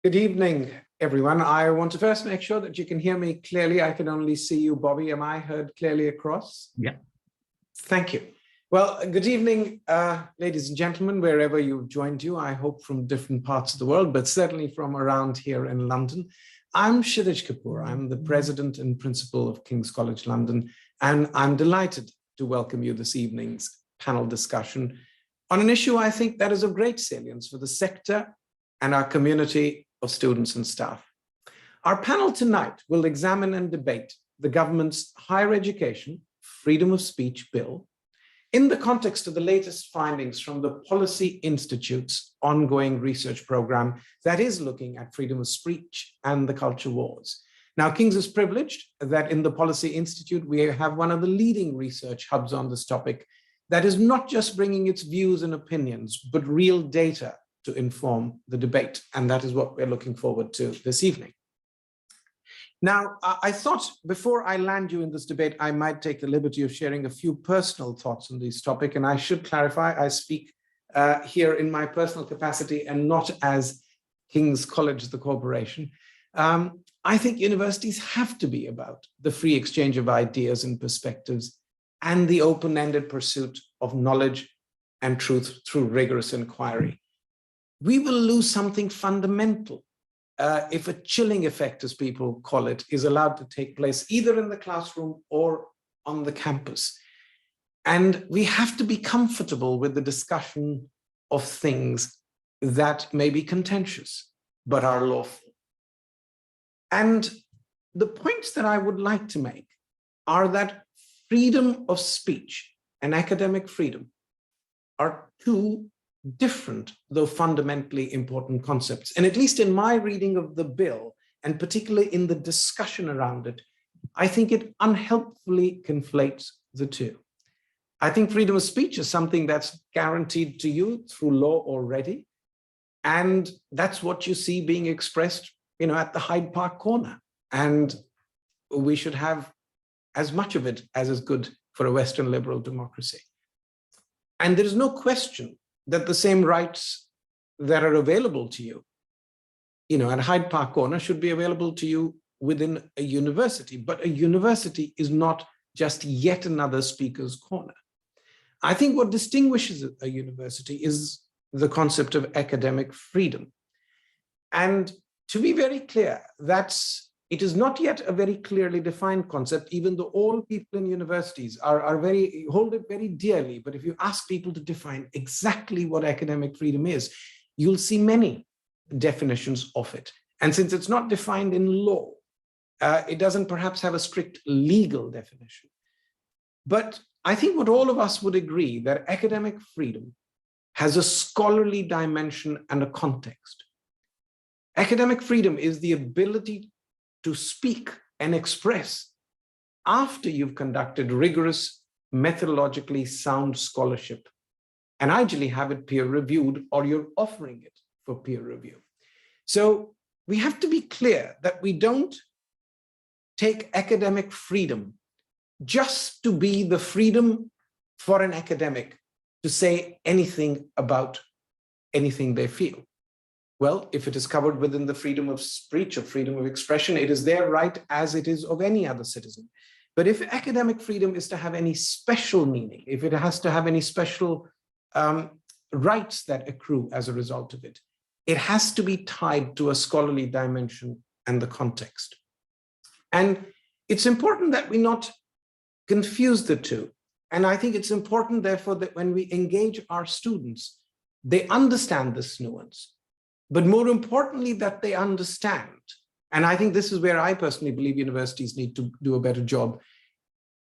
Good evening, everyone. I want to first make sure that you can hear me clearly. I can only see you, Bobby. Am I heard clearly across? Yeah. Thank you. Well, good evening, ladies and gentlemen, wherever you've joined you, I hope from different parts of the world, but certainly from around here in London. I'm Shitij Kapur. I'm the president and principal of King's College London, and I'm delighted to welcome you this evening's panel discussion on an issue I think that is of great salience for the sector and our community of students and staff. Our panel tonight will examine and debate the government's Higher Education Freedom of Speech Bill in the context of the latest findings from the Policy Institute's ongoing research program that is looking at freedom of speech and the culture wars. Now, King's is privileged that in the Policy Institute, we have one of the leading research hubs on this topic that is not just bringing its views and opinions, but real data to inform the debate. And that is what we're looking forward to this evening. Now, I thought before I land you in this debate, I might take the liberty of sharing a few personal thoughts on this topic. And I should clarify, I speak here in my personal capacity and not as King's College, the corporation. I think universities have to be about the free exchange of ideas and perspectives and the open-ended pursuit of knowledge and truth through rigorous inquiry. We will lose something fundamental if a chilling effect, as people call it, is allowed to take place either in the classroom or on the campus. And we have to be comfortable with the discussion of things that may be contentious, but are lawful. And the points that I would like to make are that freedom of speech and academic freedom are two different, though fundamentally important concepts. And at least in my reading of the bill, and particularly in the discussion around it, I think it unhelpfully conflates the two. I think freedom of speech is something that's guaranteed to you through law already. And that's what you see being expressed, at the Hyde Park corner. And we should have as much of it as is good for a Western liberal democracy. And there is no question that the same rights that are available to you, at Hyde Park Corner should be available to you within a university, but a university is not just yet another speaker's corner. I think what distinguishes a university is the concept of academic freedom. And to be very clear, it is not yet a very clearly defined concept, even though all people in universities hold it very dearly. But if you ask people to define exactly what academic freedom is, you'll see many definitions of it. And since it's not defined in law, it doesn't perhaps have a strict legal definition. But I think what all of us would agree that academic freedom has a scholarly dimension and a context. Academic freedom is the ability to speak and express after you've conducted rigorous, methodologically sound scholarship, and ideally have it peer reviewed, or you're offering it for peer review. So we have to be clear that we don't take academic freedom just to be the freedom for an academic to say anything about anything they feel. Well, if it is covered within the freedom of speech or freedom of expression, it is their right as it is of any other citizen. But if academic freedom is to have any special meaning, if it has to have any special rights that accrue as a result of it, it has to be tied to a scholarly dimension and the context. And it's important that we not confuse the two. And I think it's important, therefore, that when we engage our students, they understand this nuance. But more importantly, that they understand, and I think this is where I personally believe universities need to do a better job,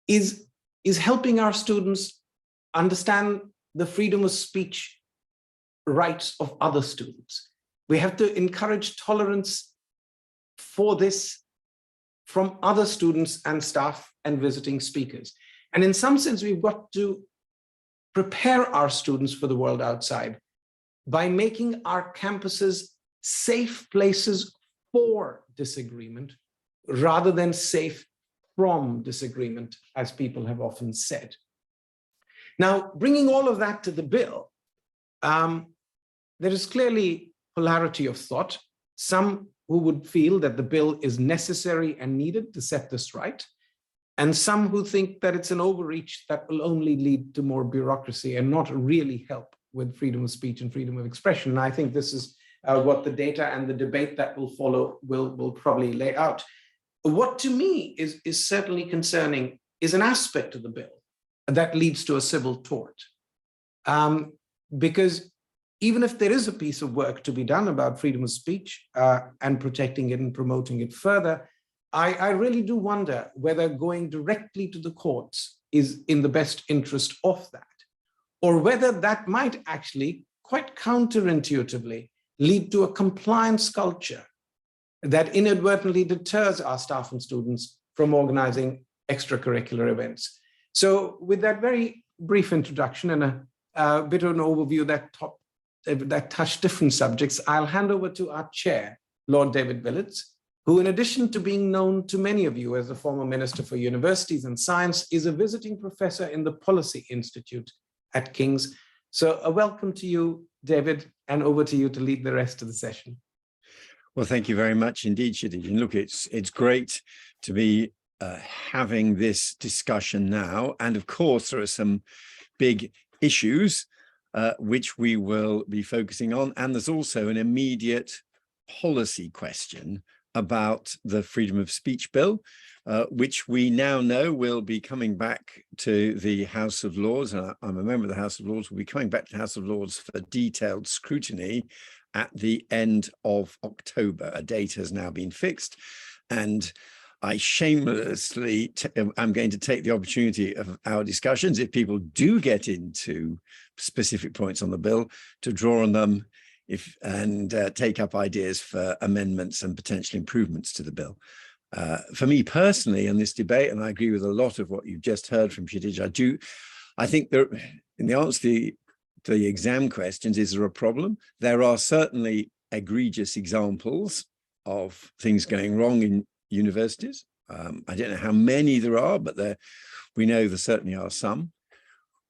is helping our students understand the freedom of speech rights of other students. We have to encourage tolerance for this from other students and staff and visiting speakers. And in some sense, we've got to prepare our students for the world outside by making our campuses safe places for disagreement rather than safe from disagreement, as people have often said. Now, bringing all of that to the bill, there is clearly polarity of thought. some who would feel that the bill is necessary and needed to set this right, and some who think that it's an overreach that will only lead to more bureaucracy and not really help with freedom of speech and freedom of expression. And I think this is what the data and the debate that will follow will probably lay out. What to me is certainly concerning is an aspect of the bill that leads to a civil tort. Because even if there is a piece of work to be done about freedom of speech and protecting it and promoting it further, I really do wonder whether going directly to the courts is in the best interest of that, or whether that might actually quite counterintuitively lead to a compliance culture that inadvertently deters our staff and students from organizing extracurricular events. So with that very brief introduction and a bit of an overview that touched different subjects, I'll hand over to our chair, Lord David Willits, who in addition to being known to many of you as a former Minister for Universities and Science, is a visiting professor in the Policy Institute at King's. So a welcome to you, David, and over to you to lead the rest of the session. Well, thank you very much indeed, Shitij. And look, it's great to be having this discussion now. And of course, there are some big issues which we will be focusing on. And there's also an immediate policy question about the freedom of speech bill, which we now know will be coming back to the House of Lords. And I'm a member of the House of Lords. We'll be coming back to the House of Lords for detailed scrutiny at the end of October. A date has now been fixed. And I shamelessly, I'm going to take the opportunity of our discussions, if people do get into specific points on the bill, to draw on them and take up ideas for amendments and potential improvements to the bill. For me personally, in this debate, and I agree with a lot of what you've just heard from Shitij, I think there, in the answer to the exam questions, is there a problem? There are certainly egregious examples of things going wrong in universities. I don't know how many there are, but we know there certainly are some.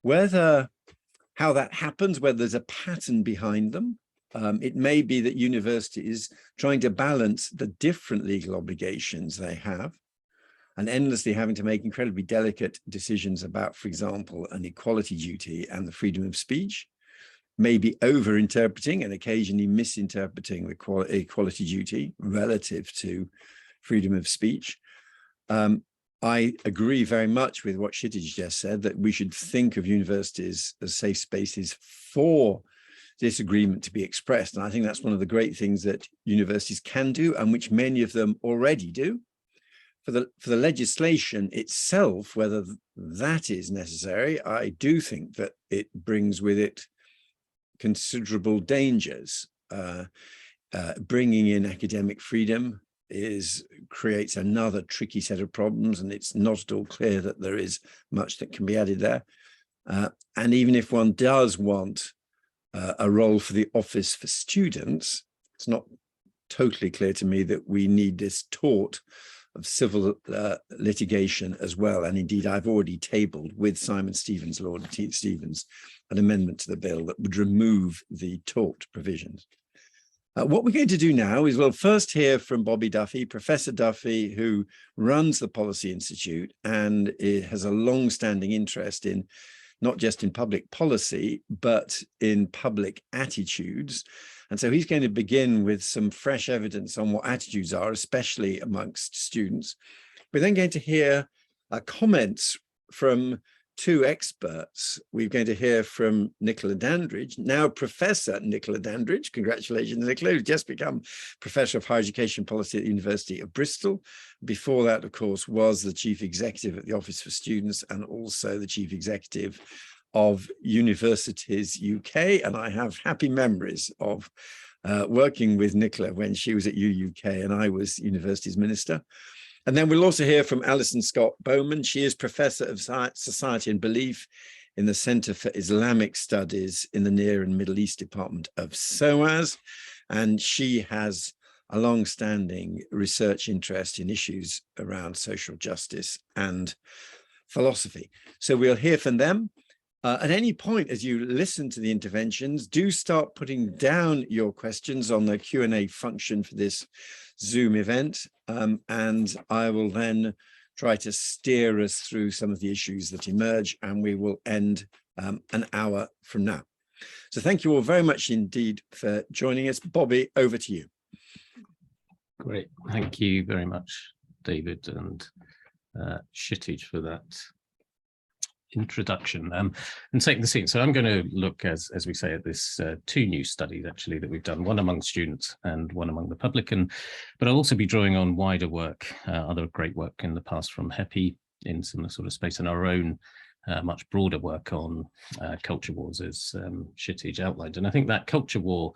How that happens, whether there's a pattern behind them, it may be that universities trying to balance the different legal obligations they have and endlessly having to make incredibly delicate decisions about, for example, an equality duty and the freedom of speech, maybe over-interpreting and occasionally misinterpreting the equality duty relative to freedom of speech. I agree very much with what Shitij just said, that we should think of universities as safe spaces for disagreement to be expressed. And I think that's one of the great things that universities can do, and which many of them already do. For the legislation itself, whether that is necessary, I do think that it brings with it considerable dangers. Bringing in academic freedom creates another tricky set of problems, and it's not at all clear that there is much that can be added there. And even if one does want a role for the Office for Students, it's not totally clear to me that we need this tort of civil litigation as well. And indeed, I've already tabled with Simon Stevens, Lord Stevens, an amendment to the bill that would remove the tort provisions. What we're going to do now is we'll first hear from Bobby Duffy, Professor Duffy, who runs the Policy Institute and has a long-standing interest in not just in public policy, but in public attitudes. And so he's going to begin with some fresh evidence on what attitudes are, especially amongst students. We're then going to hear comments from two experts. We're going to hear from Nicola Dandridge, now Professor Nicola Dandridge. Congratulations, Nicola, who's just become Professor of Higher Education Policy at the University of Bristol. Before that, of course, was the Chief Executive at the Office for Students and also the Chief Executive of Universities UK. And I have happy memories of working with Nicola when she was at UUK and I was Universities Minister. And then we'll also hear from Alison Scott Bowman. She is Professor of Society and Belief in the Center for Islamic Studies in the Near and Middle East Department of SOAS. And she has a long-standing research interest in issues around social justice and philosophy. So we'll hear from them. At any point, as you listen to the interventions, do start putting down your questions on the Q&A function for this Zoom event, and I will then try to steer us through some of the issues that emerge, and we will end an hour from now. So thank you all very much indeed for joining us. Bobby, over to you. Great. Thank you very much, David and Shitij, for that introduction and setting the scene. So I'm going to look, as we say, at this two new studies actually that we've done, one among students and one among the public, but I'll also be drawing on wider work, other great work in the past from HEPI in similar sort of space, and our own much broader work on culture wars, as Shitij outlined. And I think that culture war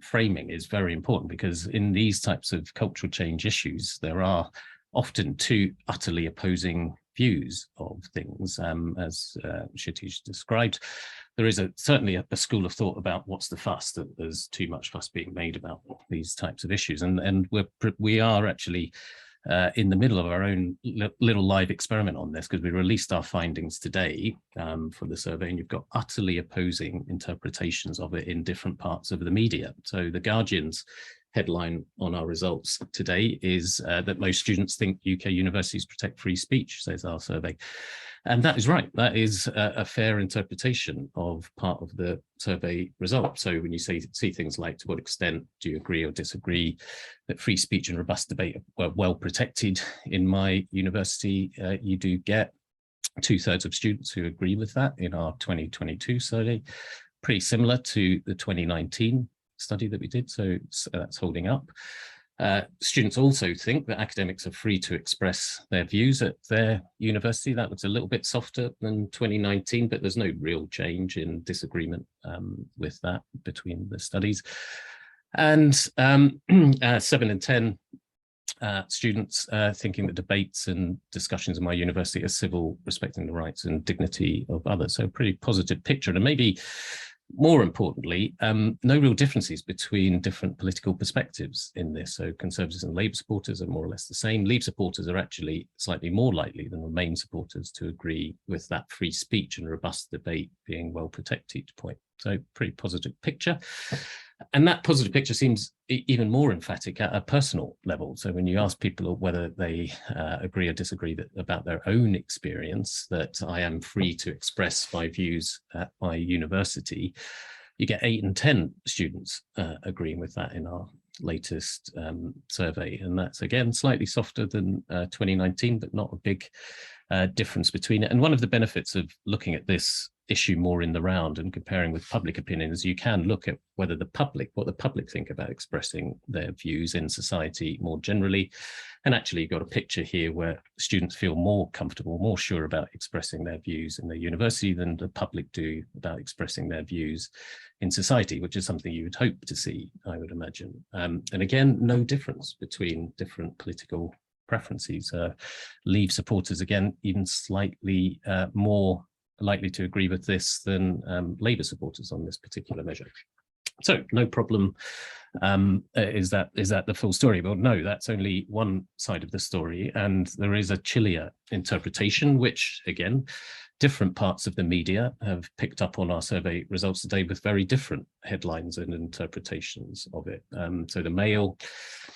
framing is very important, because in these types of cultural change issues, there are often two utterly opposing views of things, as Shitij described. There is certainly a school of thought about what's the fuss, that there's too much fuss being made about these types of issues, and we are actually in the middle of our own little live experiment on this, because we released our findings today for the survey, and you've got utterly opposing interpretations of it in different parts of the media. So the Guardian's headline on our results today is that most students think UK universities protect free speech, says our survey. And that is right. That is a fair interpretation of part of the survey result. So when you see things like, to what extent do you agree or disagree that free speech and robust debate were well protected in my university, you do get 2/3 of students who agree with that in our 2022 survey, pretty similar to the 2019 study that we did, so that's holding up. Students also think that academics are free to express their views at their university. That looks a little bit softer than 2019, but there's no real change in disagreement with that between the studies. And 7 in 10 students thinking that debates and discussions in my university are civil, respecting the rights and dignity of others. So a pretty positive picture. And maybe more importantly, no real differences between different political perspectives in this. So Conservatives and Labour supporters are more or less the same. Leave supporters are actually slightly more likely than Remain supporters to agree with that free speech and robust debate being well protected point. So pretty positive picture. And that positive picture seems even more emphatic at a personal level. So when you ask people whether they agree or disagree about their own experience, that I am free to express my views at my university, you get 8 in 10 students agreeing with that in our latest survey. And that's, again, slightly softer than 2019, but not a big difference between it. And one of the benefits of looking at this issue more in the round and comparing with public opinion is you can look at whether what the public think about expressing their views in society more generally. And actually you've got a picture here where students feel more comfortable, more sure about expressing their views in their university than the public do about expressing their views in society, which is something you would hope to see, I would imagine. And again, no difference between different political preferences. Leave supporters, again, even slightly more likely to agree with this than Labour supporters on this particular measure. So no problem. Is that the full story? Well, no, that's only one side of the story, and there is a chillier interpretation, which again, different parts of the media have picked up on our survey results today with very different headlines and interpretations of it. So the Mail,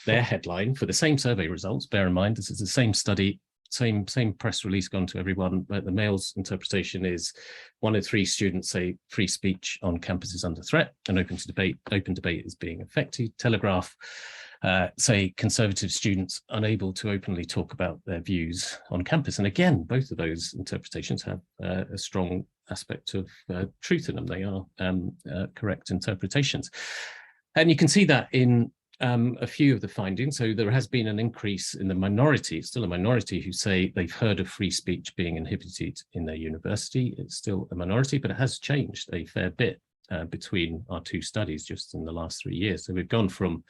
their headline for the same survey results, bear in mind, this is the same study, same press release gone to everyone, but the Mail's interpretation is 1 in 3 students say free speech on campus is under threat and open debate is being affected. Telegraph say Conservative students unable to openly talk about their views on campus. And again, both of those interpretations have a strong aspect of truth in them. They are correct interpretations. And you can see that in a few of the findings. So there has been an increase in the minority, it's still a minority, who say they've heard of free speech being inhibited in their university. It's still a minority, but it has changed a fair bit between our two studies just in the last 3 years. So we've gone from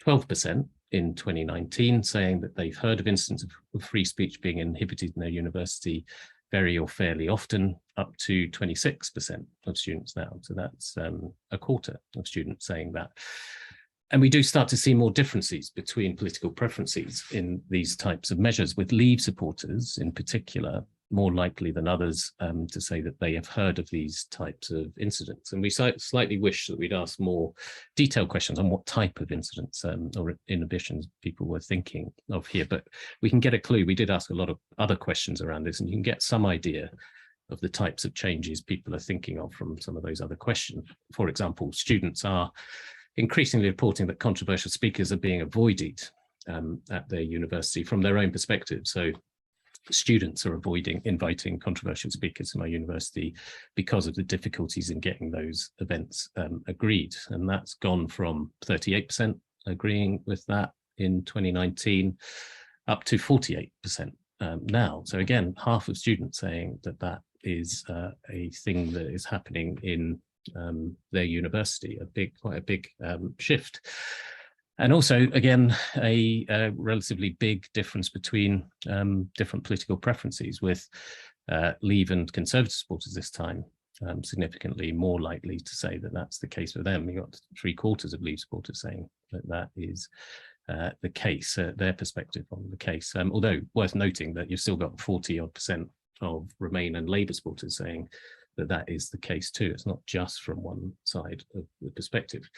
12% in 2019 saying that they've heard of instances of free speech being inhibited in their university very or fairly often, up to 26% of students now. So that's a quarter of students saying that. And we do start to see more differences between political preferences in these types of measures, with Leave supporters in particular more likely than others to say that they have heard of these types of incidents. And we slightly wish that we'd ask more detailed questions on what type of incidents or inhibitions people were thinking of here, but we can get a clue. We did ask a lot of other questions around this, and you can get some idea of the types of changes people are thinking of from some of those other questions. For example, students are increasingly reporting that controversial speakers are being avoided at their university from their own perspective. So students are avoiding inviting controversial speakers to my university because of the difficulties in getting those events agreed. And that's gone from 38% agreeing with that in 2019 up to 48% now. So again, half of students saying that that is a thing that is happening in their university, quite a big shift. And also, again, a relatively big difference between different political preferences, with Leave and Conservative supporters this time significantly more likely to say that that's the case for them. You got 3/4 of Leave supporters saying that that is the case, their perspective on the case. Although worth noting that you've still got 40-odd% of Remain and Labour supporters saying that that is the case too. It's not just from one side of the perspective.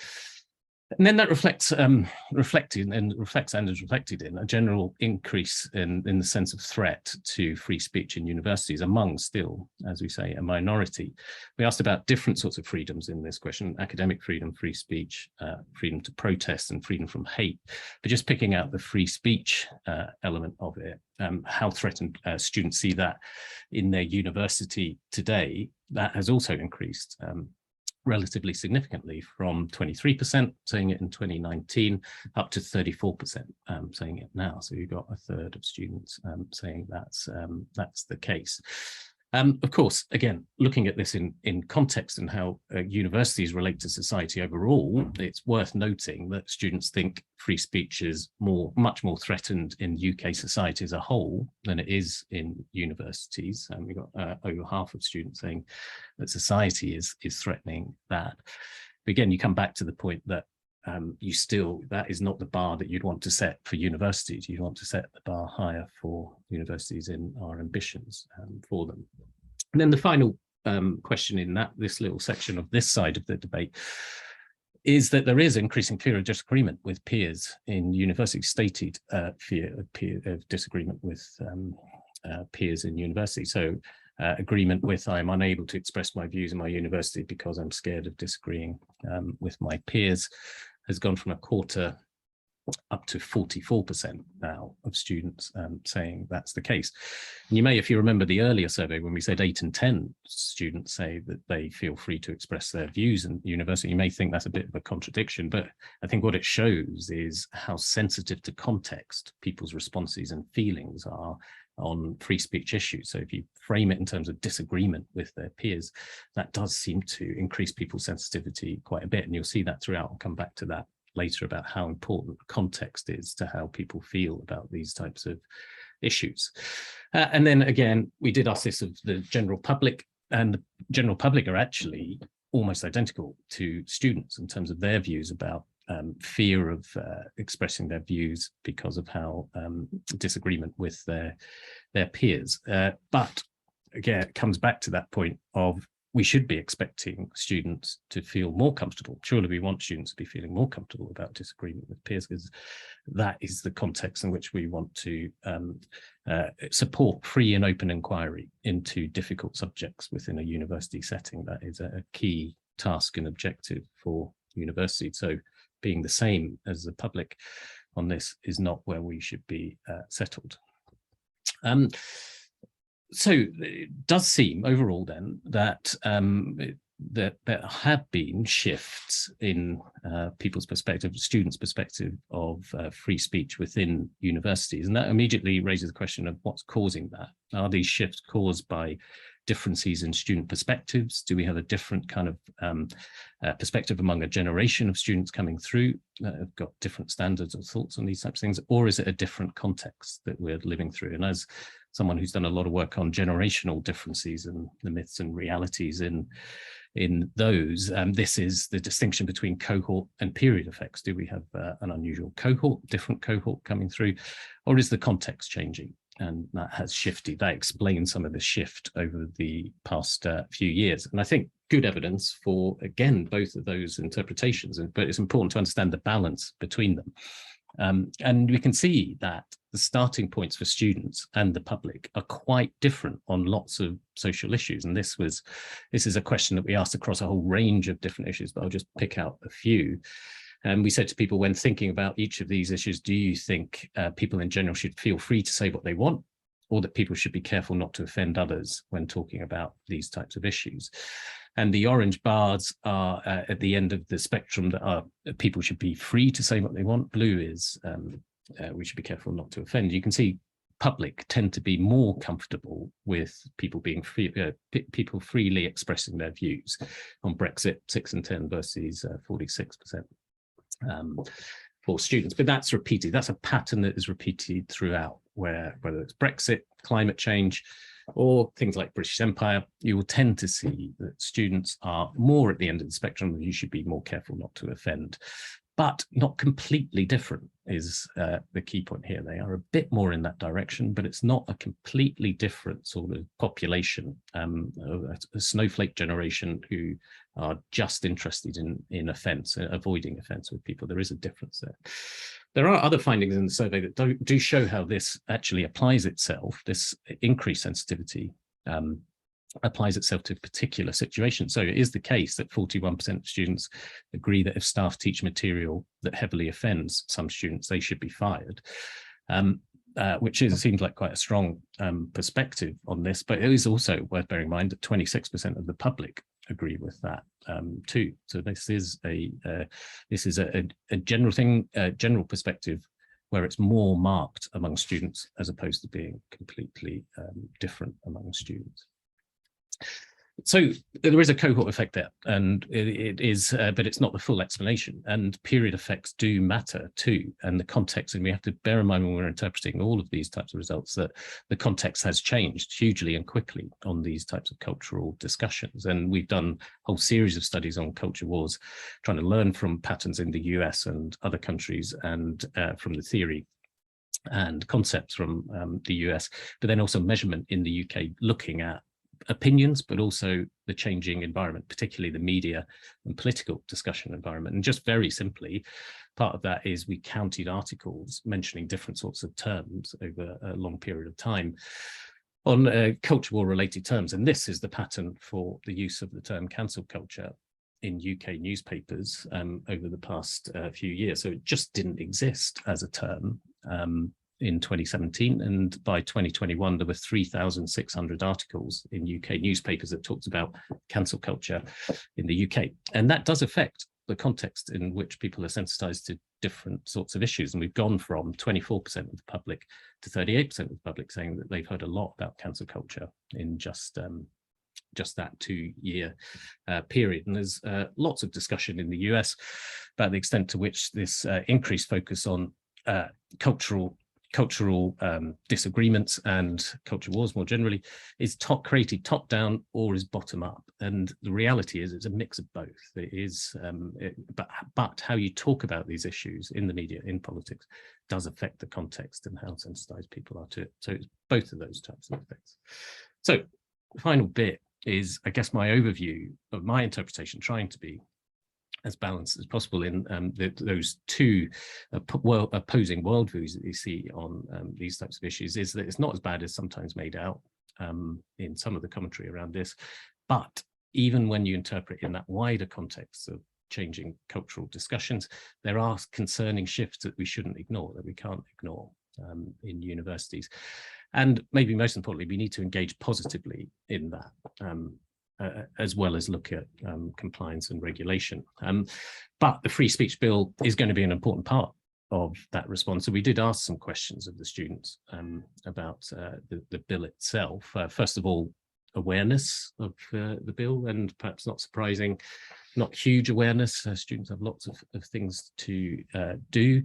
And then that reflects and is reflected in a general increase in the sense of threat to free speech in universities among still, as we say, a minority. We asked about different sorts of freedoms in this question: academic freedom, free speech, freedom to protest, and freedom from hate. But just picking out the free speech element of it, how threatened students see that in their university today, that has also increased relatively significantly, from 23% saying it in 2019 up to 34% saying it now. So you've got a third of students saying that's the case. Of course, again, looking at this in context and how universities relate to society overall, it's worth noting that students think free speech is much more threatened in UK society as a whole than it is in universities. And we've got over half of students saying that society is threatening that. But again, you come back to the point that that is not the bar that you'd want to set for universities. You'd want to set the bar higher for universities in our ambitions for them. And then the final question in this little section of this side of the debate is that there is increasing fear of disagreement with peers in universities, stated fear of disagreement with peers in university. So agreement with, I am unable to express my views in my university because I'm scared of disagreeing with my peers, has gone from 1/4 up to 44% now of students saying that's the case. And you may, if you remember the earlier survey, when we said 8 in 10 students say that they feel free to express their views in university, you may think that's a bit of a contradiction, but I think what it shows is how sensitive to context people's responses and feelings are on free speech issues. So if you frame it in terms of disagreement with their peers, that does seem to increase people's sensitivity quite a bit. And you'll see that throughout. I'll come back to that later about how important context is to how people feel about these types of issues. And then again, we did ask this of the general public, and the general public are actually almost identical to students in terms of their views about fear of expressing their views because of how disagreement with their peers. But again, it comes back to that point of we should be expecting students to feel more comfortable. Surely we want students to be feeling more comfortable about disagreement with peers, because that is the context in which we want to support free and open inquiry into difficult subjects within a university setting. That is a key task and objective for university. So being the same as the public on this is not where we should be settled. So it does seem overall then that that there have been shifts in people's perspective, students' perspective of free speech within universities. And that immediately raises the question of what's causing that. Are these shifts caused by differences in student perspectives? Do we have a different kind of perspective among a generation of students coming through that have got different standards or thoughts on these types of things? Or is it a different context that we're living through? And as someone who's done a lot of work on generational differences and the myths and realities in those, this is the distinction between cohort and period effects. Do we have an unusual cohort, different cohort coming through, or is the context changing? and that has shifted. That explains some of the shift over the past few years. And I think good evidence for, again, both of those interpretations, but it's important to understand the balance between them. And we can see that the starting points for students and the public are quite different on lots of social issues. And this is a question that we asked across a whole range of different issues, but I'll just pick out a few. And we said to people, when thinking about each of these issues, do you think people in general should feel free to say what they want, or that people should be careful not to offend others when talking about these types of issues? And the orange bars are at the end of the spectrum that are people should be free to say what they want. Blue is we should be careful not to offend. You can see public tend to be more comfortable with people being free, people freely expressing their views on Brexit, 6 and 10 versus 46% for students. But that's repeated. That's a pattern that is repeated throughout, where whether it's Brexit, climate change, or things like British Empire, you will tend to see that students are more at the end of the spectrum, and you should be more careful not to offend. But not completely different is the key point here. They are a bit more in that direction, but it's not a completely different sort of population, a snowflake generation who are just interested in offence, avoiding offence with people. There is a difference there. There are other findings in the survey that do show how this actually applies itself, this increased sensitivity applies itself to particular situations. So it is the case that 41% of students agree that if staff teach material that heavily offends some students, they should be fired, which seems like quite a strong perspective on this. But it is also worth bearing in mind that 26% of the public agree with that too. So this is a general thing, general perspective, where it's more marked among students as opposed to being completely different among students. So there is a cohort effect there, and it is, but it's not the full explanation. And period effects do matter too, and the context. And we have to bear in mind when we're interpreting all of these types of results that the context has changed hugely and quickly on these types of cultural discussions. And we've done a whole series of studies on culture wars, trying to learn from patterns in the US and other countries, and from the theory and concepts from the US, but then also measurement in the UK, looking at opinions, but also the changing environment, particularly the media and political discussion environment. And just very simply, part of that is we counted articles mentioning different sorts of terms over a long period of time on culture war related terms. And this is the pattern for the use of the term cancel culture in UK newspapers over the past few years. So it just didn't exist as a term in 2017, and by 2021 there were 3,600 articles in UK newspapers that talked about cancel culture in the UK, and that does affect the context in which people are sensitized to different sorts of issues. And we've gone from 24% of the public to 38% of the public saying that they've heard a lot about cancel culture in just that 2-year period. And there's lots of discussion in the US about the extent to which this increased focus on cultural disagreements and culture wars more generally is created top down or is bottom up. And the reality is it's a mix of both. It is, but how you talk about these issues in the media, in politics, does affect the context and how sensitized people are to it. So it's both of those types of effects. So the final bit is, I guess, my overview of my interpretation, trying to be as balanced as possible in those two opposing worldviews that you see on these types of issues, is that it's not as bad as sometimes made out in some of the commentary around this. But even when you interpret in that wider context of changing cultural discussions, there are concerning shifts that we shouldn't ignore, that we can't ignore in universities. And maybe most importantly, we need to engage positively in that. As well as look at compliance and regulation. But the free speech bill is going to be an important part of that response. So we did ask some questions of the students about the bill itself. First of all, awareness of the bill, and perhaps not surprising, not huge awareness. Students have lots of things to do.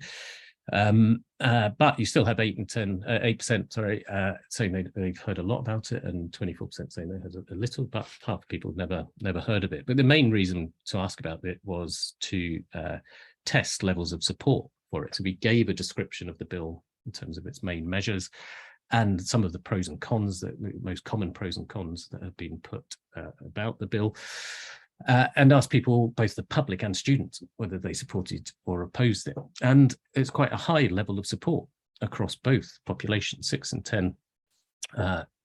But you still have 8% saying they've heard a lot about it, and 24% saying they heard a little, but half the people never heard of it. But the main reason to ask about it was to test levels of support for it. So we gave a description of the bill in terms of its main measures, and some of the pros and cons, the most common pros and cons that have been put about the bill, and asked people, both the public and students, whether they supported or opposed it. And it's quite a high level of support across both populations, 6 and 10,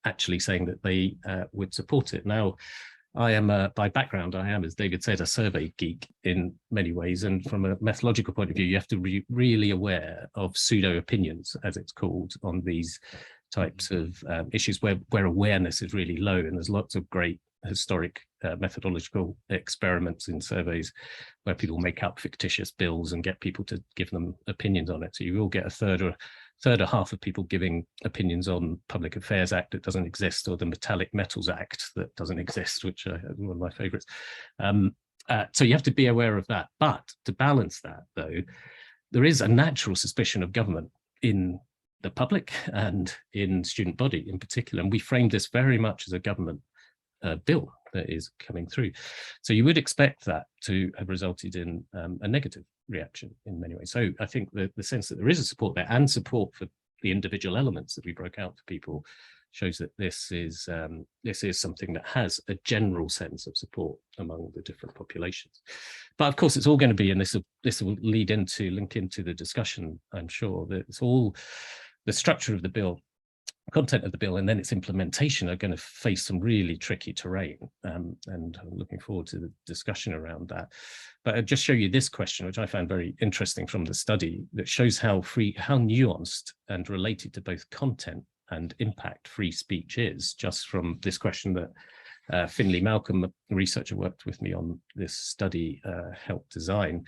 actually saying that they would support it. Now, I am, by background, I am, as David said, a survey geek in many ways. And from a methodological point of view, you have to be really aware of pseudo opinions, as it's called, on these types of issues where awareness is really low. And there's lots of great historic methodological experiments in surveys where people make up fictitious bills and get people to give them opinions on it. So you will get a third or half of people giving opinions on Public Affairs Act that doesn't exist, or the Metallic Metals Act that doesn't exist, which is one of my favorites. So you have to be aware of that. But to balance that, though, there is a natural suspicion of government in the public and in student body in particular. And we framed this very much as a government bill that is coming through. So you would expect that to have resulted in a negative reaction in many ways. So I think the sense that there is a support there, and support for the individual elements that we broke out for people, shows that this is something that has a general sense of support among the different populations. But of course, it's all going to be, and this will link into the discussion, I'm sure, that it's all the structure of the bill, content of the bill, and then its implementation are going to face some really tricky terrain, and I'm looking forward to the discussion around that. But I'll just show you this question, which I found very interesting from the study, that shows how nuanced and related to both content and impact free speech is, just from this question that Finlay Malcolm, a researcher worked with me on this study, helped design.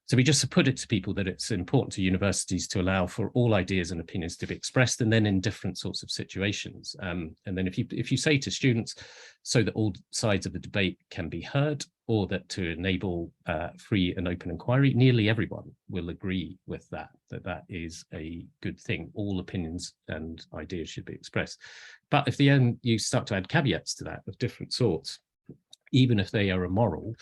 So we just put it to people that it's important to universities to allow for all ideas and opinions to be expressed, and then in different sorts of situations. And then if you say to students, so that all sides of the debate can be heard, or that to enable free and open inquiry, nearly everyone will agree with that is a good thing. All opinions and ideas should be expressed. But if you start to add caveats to that of different sorts, even if they are immoral,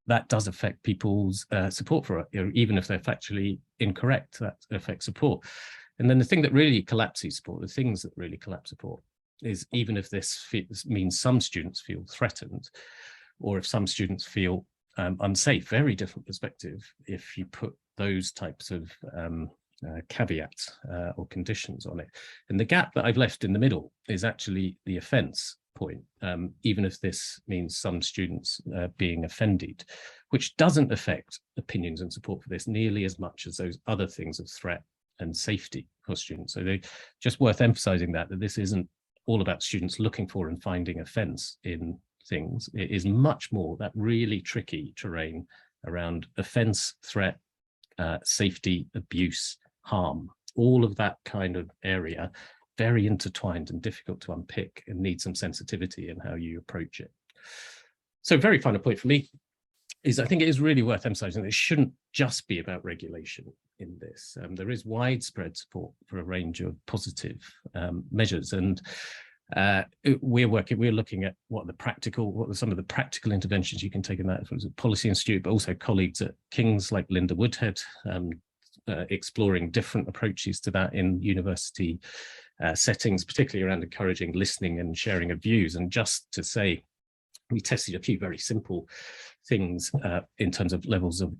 that does affect people's support for it, even if they're factually incorrect, that affects support. And then the thing that really collapses support, the things that really collapse support, is even if this means some students feel threatened, or if some students feel unsafe, very different perspective if you put those types of caveats or conditions on it. And the gap that I've left in the middle is actually the offence point, even if this means some students being offended, which doesn't affect opinions and support for this nearly as much as those other things of threat and safety for students. So they're just worth emphasizing that this isn't all about students looking for and finding offense in things. It is much more that really tricky terrain around offense, threat, safety, abuse, harm, all of that kind of area, very intertwined and difficult to unpick, and need some sensitivity in how you approach it. So very final point for me is I think it is really worth emphasizing that it shouldn't just be about regulation in this. There is widespread support for a range of positive measures, and we're looking at what are some of the practical interventions you can take in that from a policy institute, but also colleagues at King's like Linda Woodhead, exploring different approaches to that in university settings, particularly around encouraging listening and sharing of views. And just to say, we tested a few very simple things in terms of levels of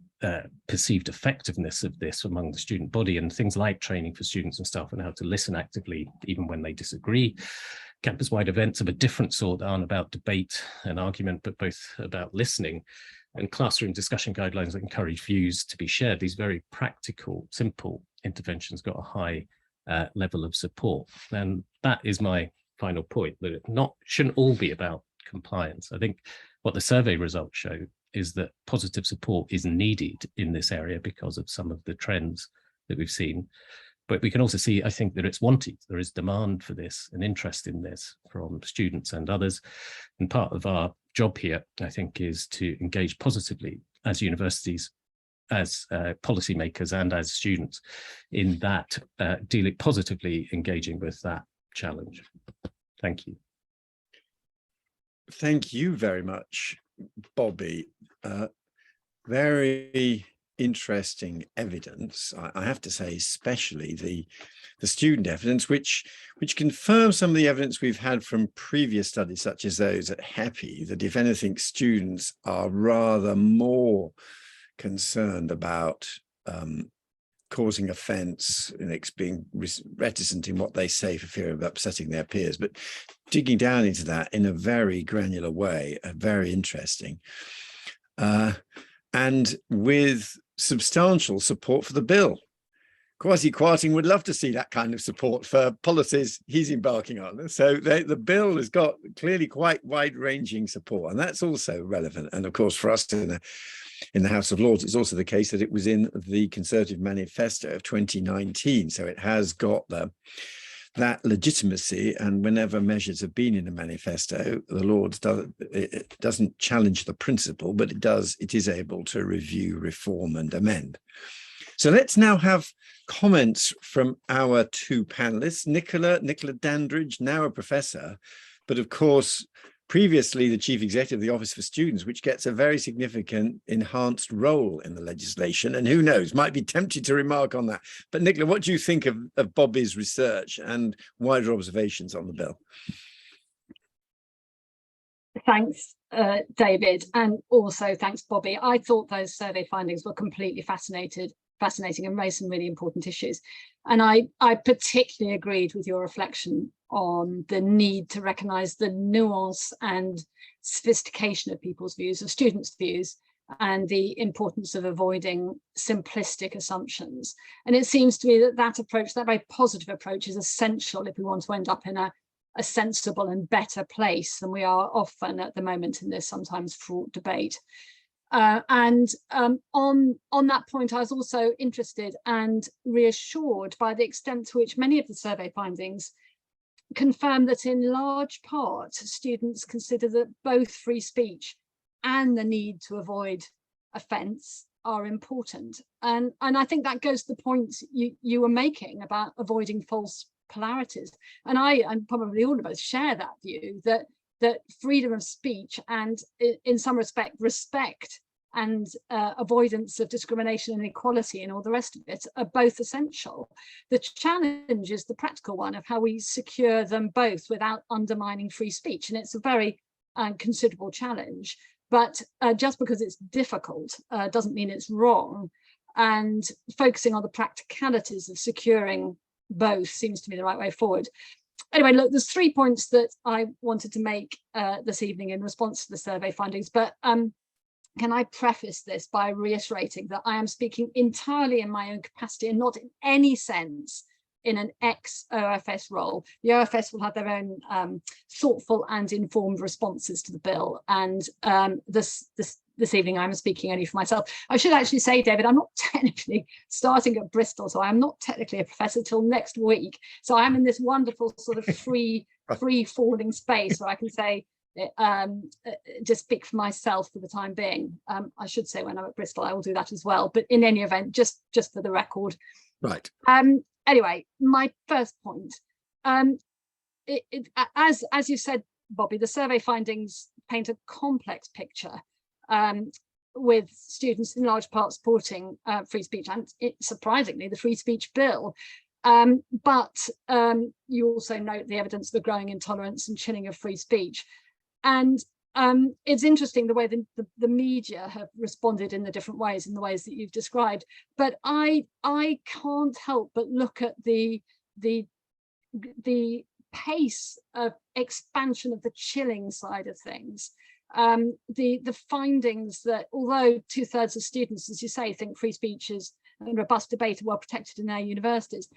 perceived effectiveness of this among the student body, and things like training for students and staff and how to listen actively even when they disagree. Campus-wide events of a different sort that aren't about debate and argument, but both about listening, and classroom discussion guidelines that encourage views to be shared. These very practical, simple interventions got a high level of support. And that is my final point, that it shouldn't all be about compliance. I think what the survey results show is that positive support is needed in this area because of some of the trends that we've seen. But we can also see, I think, that it's wanted. There is demand for this and interest in this from students and others. And part of our job here, I think, is to engage positively as universities, as policymakers, and as students in that, positively engaging with that challenge. Thank you. Thank you very much, Bobby. Very interesting evidence. I have to say, especially the student evidence, which confirms some of the evidence we've had from previous studies, such as those at HEPI, that if anything, students are rather more concerned about causing offence and being reticent in what they say for fear of upsetting their peers. But digging down into that in a very granular way, very interesting. And with substantial support for the bill. Kwasi Kwarteng would love to see that kind of support for policies he's embarking on. So the bill has got clearly quite wide-ranging support, and that's also relevant. And of course, for us in the House of Lords, it's also the case that it was in the Conservative Manifesto of 2019. So it has got that legitimacy, and whenever measures have been in a manifesto, the Lords it doesn't challenge the principle, but it is able to review, reform, and amend. So let's now have comments from our two panelists. Nicola Dandridge, now a professor, but of course, previously the chief executive of the Office for Students, which gets a very significant enhanced role in the legislation. And who knows, might be tempted to remark on that. But Nicola, what do you think of Bobby's research and wider observations on the bill? Thanks, David, and also thanks, Bobby. I thought those survey findings were completely fascinating and raised some really important issues. And I particularly agreed with your reflection on the need to recognise the nuance and sophistication of people's views, of students' views, and the importance of avoiding simplistic assumptions. And it seems to me that approach, that very positive approach, is essential if we want to end up in a sensible and better place than we are often at the moment in this sometimes fraught debate. On that point, I was also interested and reassured by the extent to which many of the survey findings confirm that in large part, students consider that both free speech and the need to avoid offence are important. And I think that goes to the point you were making about avoiding false polarities. And probably all of us share that view, that freedom of speech and in some respect and avoidance of discrimination and equality and all the rest of it are both essential. The challenge is the practical one of how we secure them both without undermining free speech. And it's a very considerable challenge, but just because it's difficult doesn't mean it's wrong. And focusing on the practicalities of securing both seems to be the right way forward. Anyway, look, there's 3 points that I wanted to make this evening in response to the survey findings, but can I preface this by reiterating that I am speaking entirely in my own capacity and not in any sense in an ex-OFS role. The OFS will have their own thoughtful and informed responses to the bill, and this evening I'm speaking only for myself. I should actually say, David, I'm not technically starting at Bristol, so I'm not technically a professor till next week. So I'm in this wonderful sort of free falling space where I can say, just speak for myself for the time being. I should say when I'm at Bristol, I will do that as well. But in any event, just for the record. Right. Anyway, my first point, as you said, Bobby, the survey findings paint a complex picture with students in large part supporting free speech and, surprisingly, the free speech bill. But you also note the evidence of the growing intolerance and chilling of free speech. And it's interesting the way the media have responded in the different ways, in the ways that you've described. But I can't help but look at the pace of expansion of the chilling side of things. The findings that although 2/3 of students, as you say, think free speech is and robust debate are well protected in their universities,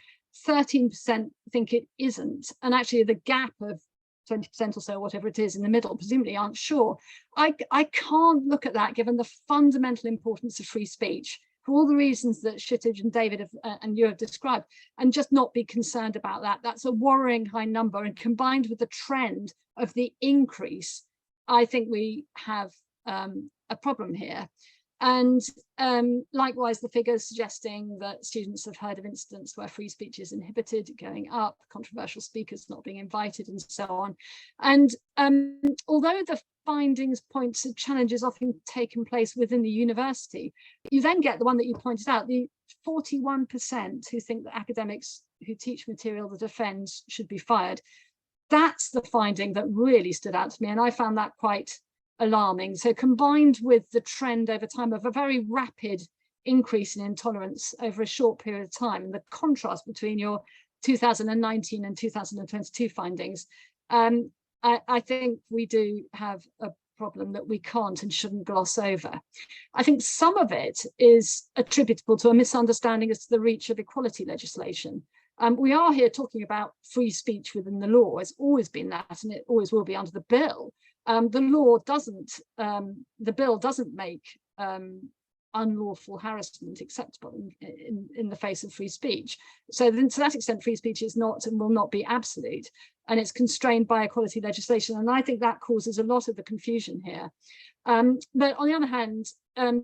13% think it isn't. And actually the gap of 20% or so, whatever it is in the middle, presumably aren't sure. I can't look at that given the fundamental importance of free speech for all the reasons that Shitij and David have, and you have described, and just not be concerned about that. That's a worrying high number, and combined with the trend of the increase, I think we have a problem here. And likewise, the figures suggesting that students have heard of incidents where free speech is inhibited going up, controversial speakers not being invited, and so on. And although the findings point to challenges often taking place within the university, you then get the one that you pointed out, the 41% who think that academics who teach material that offends should be fired. That's the finding that really stood out to me, and I found that quite alarming. So combined with the trend over time of a very rapid increase in intolerance over a short period of time, and the contrast between your 2019 and 2022 findings, I think we do have a problem that we can't and shouldn't gloss over. I think some of it is attributable to a misunderstanding as to the reach of equality legislation. We are here talking about free speech within the law. It's always been that, and it always will be under the bill. The bill doesn't make unlawful harassment acceptable in the face of free speech. So then, to that extent, free speech is not and will not be absolute, and it's constrained by equality legislation. And I think that causes a lot of the confusion here. But on the other hand,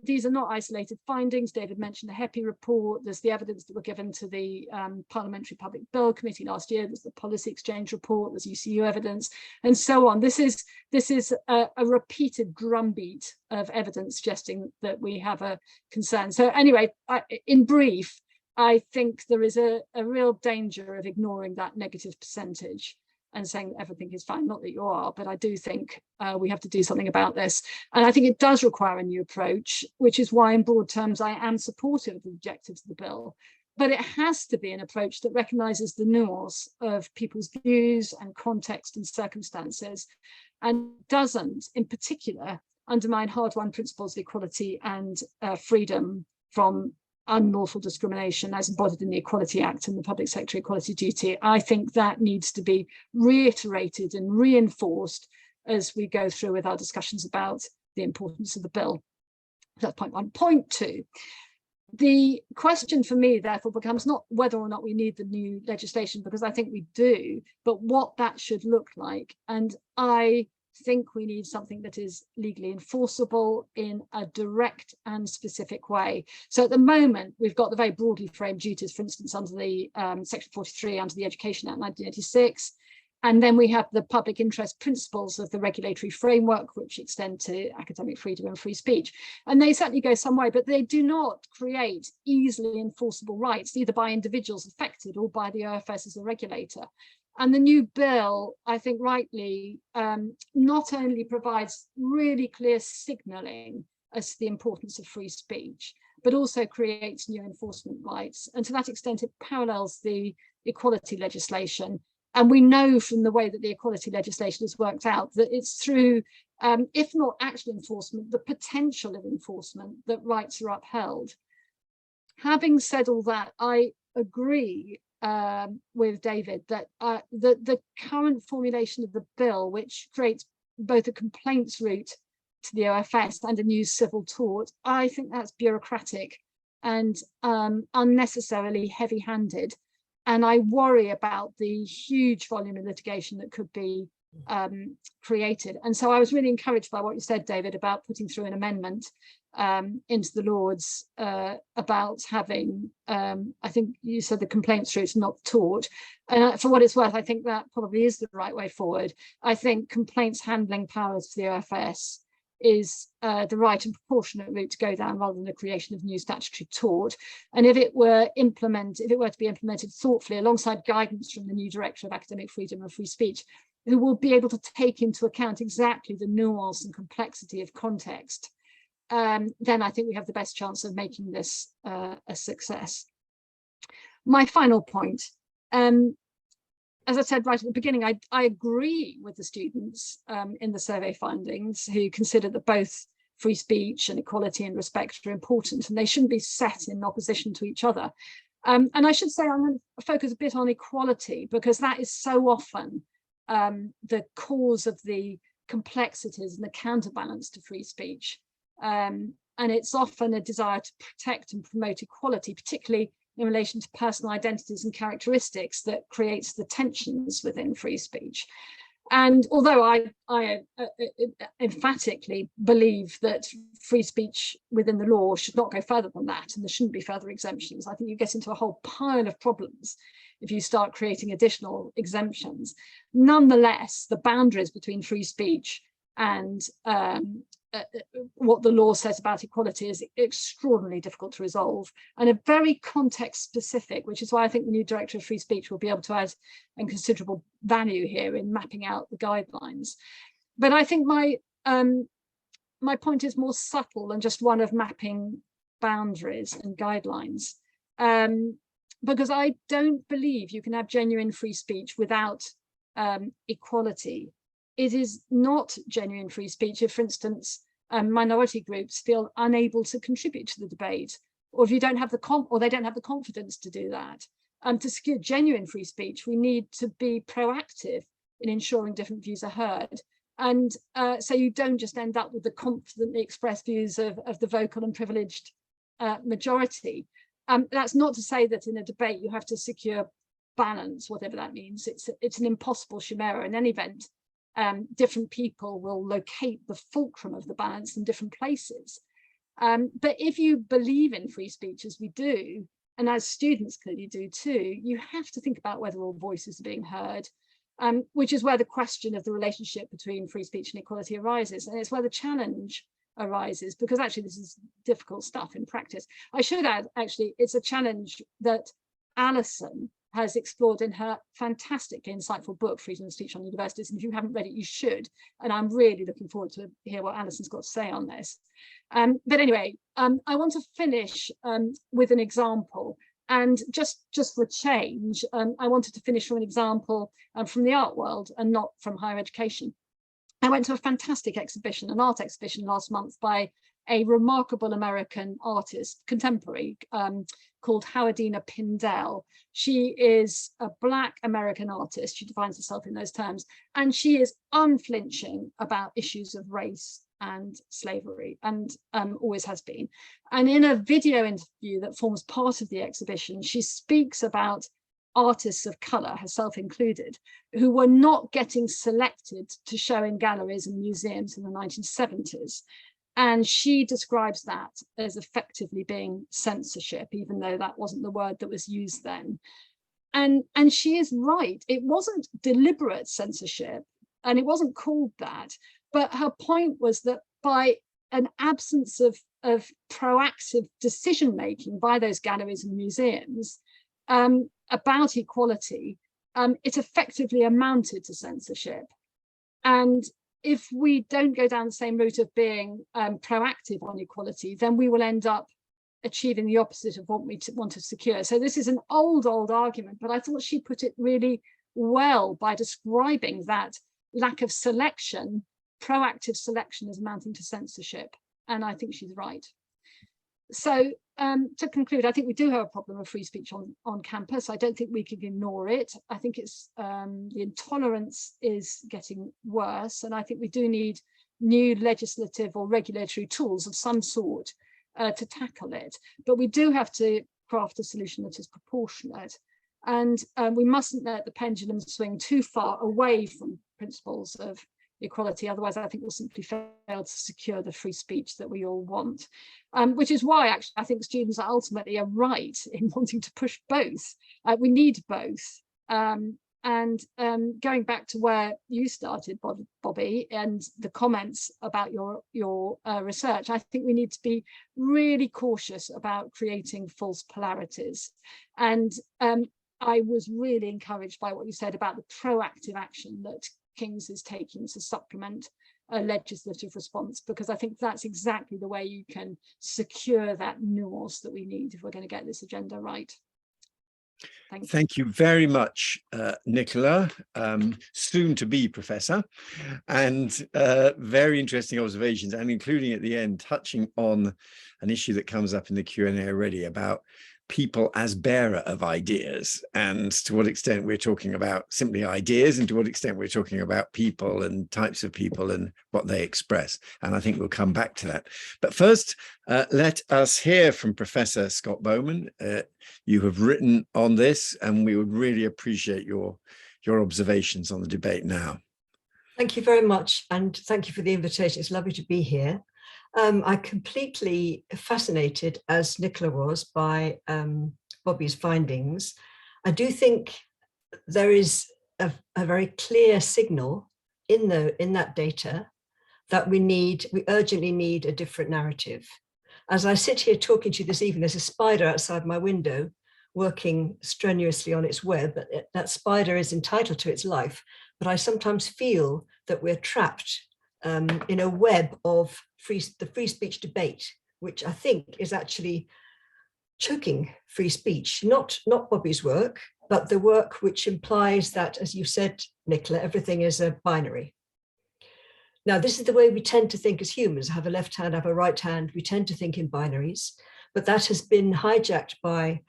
these are not isolated findings. David mentioned the HEPI report. There's the evidence that were given to the Parliamentary Public Bill Committee last year. There's the Policy Exchange report. There's UCU evidence, and so on. This is a repeated drumbeat of evidence suggesting that we have a concern. So anyway, in brief, I think there is a real danger of ignoring that negative percentage and saying that everything is fine. Not that you are, but I do think we have to do something about this. And I think it does require a new approach, which is why in broad terms I am supportive of the objectives of the bill. But it has to be an approach that recognises the nuance of people's views and context and circumstances, and doesn't, in particular, undermine hard-won principles of equality and freedom from unlawful discrimination as embodied in the Equality Act and the Public Sector Equality Duty. I think that needs to be reiterated and reinforced as we go through with our discussions about the importance of the bill. That's point one. Point two, the question for me therefore becomes not whether or not we need the new legislation, because I think we do, but what that should look like. And I think we need something that is legally enforceable in a direct and specific way. So at the moment, we've got the very broadly framed duties, for instance, under the Section 43 under the Education Act 1986. And then we have the public interest principles of the regulatory framework, which extend to academic freedom and free speech. And they certainly go some way, but they do not create easily enforceable rights, either by individuals affected or by the OFS as a regulator. And the new bill, I think rightly, not only provides really clear signalling as to the importance of free speech, but also creates new enforcement rights. And to that extent, it parallels the equality legislation. And we know from the way that the equality legislation has worked out that it's through, if not actual enforcement, the potential of enforcement that rights are upheld. Having said all that, I agree with David that the current formulation of the bill, which creates both a complaints route to the OFS and a new civil tort, I think that's bureaucratic and unnecessarily heavy-handed. And I worry about the huge volume of litigation that could be created. And so I was really encouraged by what you said, David, about putting through an amendment into the Lords about having, I think you said the complaints route, not tort. And for what it's worth, I think that probably is the right way forward. I think complaints handling powers for the OFS is the right and proportionate route to go down, rather than the creation of new statutory tort. And if it were to be implemented thoughtfully alongside guidance from the new Director of Academic Freedom and Free Speech, who will be able to take into account exactly the nuance and complexity of context, then I think we have the best chance of making this a success. My final point, as I said right at the beginning, I agree with the students in the survey findings who consider that both free speech and equality and respect are important, and they shouldn't be set in opposition to each other. And I should say I'm going to focus a bit on equality, because that is so often the cause of the complexities and the counterbalance to free speech. And it's often a desire to protect and promote equality, particularly in relation to personal identities and characteristics, that creates the tensions within free speech. And although I emphatically believe that free speech within the law should not go further than that, and there shouldn't be further exemptions, I think you get into a whole pile of problems if you start creating additional exemptions. Nonetheless, the boundaries between free speech and what the law says about equality is extraordinarily difficult to resolve, and a very context specific, which is why I think the new Director of Free Speech will be able to add considerable value here in mapping out the guidelines. But I think my point is more subtle than just one of mapping boundaries and guidelines, because I don't believe you can have genuine free speech without equality. It is not genuine free speech if, for instance, minority groups feel unable to contribute to the debate, or if you don't have they don't have the confidence to do that. To secure genuine free speech, we need to be proactive in ensuring different views are heard. And so you don't just end up with the confidently expressed views of the vocal and privileged majority. That's not to say that in a debate you have to secure balance, whatever that means. It's an impossible chimera. In any event, different people will locate the fulcrum of the balance in different places. But if you believe in free speech, as we do, and as students clearly do too, you have to think about whether all voices are being heard, which is where the question of the relationship between free speech and equality arises. And it's where the challenge arises, because actually this is difficult stuff in practice. I should add, actually, it's a challenge that Alison has explored in her fantastically insightful book, Freedom of Speech on Universities. And if you haven't read it, you should. And I'm really looking forward to hear what Alison's got to say on this. But anyway, I want to finish with an example. And just for a change, I wanted to finish from an example from the art world and not from higher education. I went to a fantastic exhibition, an art exhibition last month by a remarkable American artist, contemporary, called Howardina Pindell. She is a Black American artist. She defines herself in those terms, and she is unflinching about issues of race and slavery, and always has been. And in a video interview that forms part of the exhibition, she speaks about artists of color, herself included, who were not getting selected to show in galleries and museums in the 1970s. And she describes that as effectively being censorship, even though that wasn't the word that was used then. And she is right. It wasn't deliberate censorship, and it wasn't called that. But her point was that by an absence of proactive decision-making by those galleries and museums about equality, it effectively amounted to censorship. And if we don't go down the same route of being proactive on equality, then we will end up achieving the opposite of what we want to secure. So this is an old argument, but I thought she put it really well by describing that lack of selection, proactive selection, as amounting to censorship. And I think she's right. So to conclude, I think we do have a problem of free speech on campus. I don't think we can ignore it. I think it's the intolerance is getting worse, and I think we do need new legislative or regulatory tools of some sort to tackle it. But we do have to craft a solution that is proportionate, and we mustn't let the pendulum swing too far away from principles of equality. Otherwise, I think we'll simply fail to secure the free speech that we all want, which is why actually I think students are ultimately right in wanting to push both. We need both. And going back to where you started, Bobby, and the comments about your research, I think we need to be really cautious about creating false polarities. And I was really encouraged by what you said about the proactive action that King's is taking to supplement a legislative response, because I think that's exactly the way you can secure that nuance that we need if we're going to get this agenda right. Thank you very much, Nicola, soon to be professor, and very interesting observations, and including at the end, touching on an issue that comes up in the Q&A already about people as bearer of ideas, and to what extent we're talking about simply ideas, and to what extent we're talking about people and types of people and what they express. And I think we'll come back to that. But first, let us hear from Professor Scott Bowman. You have written on this, and we would really appreciate your observations on the debate now. Thank you very much, and thank you for the invitation. It's lovely to be here. I completely fascinated, as Nicola was, by Bobby's findings. I do think there is a very clear signal in that data that we urgently need a different narrative. As I sit here talking to you this evening, there's a spider outside my window working strenuously on its web. That spider is entitled to its life, but I sometimes feel that we're trapped in a web of the free speech debate, which I think is actually choking free speech, not Bobby's work, but the work which implies that, as you said, Nicola, everything is a binary. Now, this is the way we tend to think as humans, have a left hand, have a right hand. We tend to think in binaries, but that has been hijacked by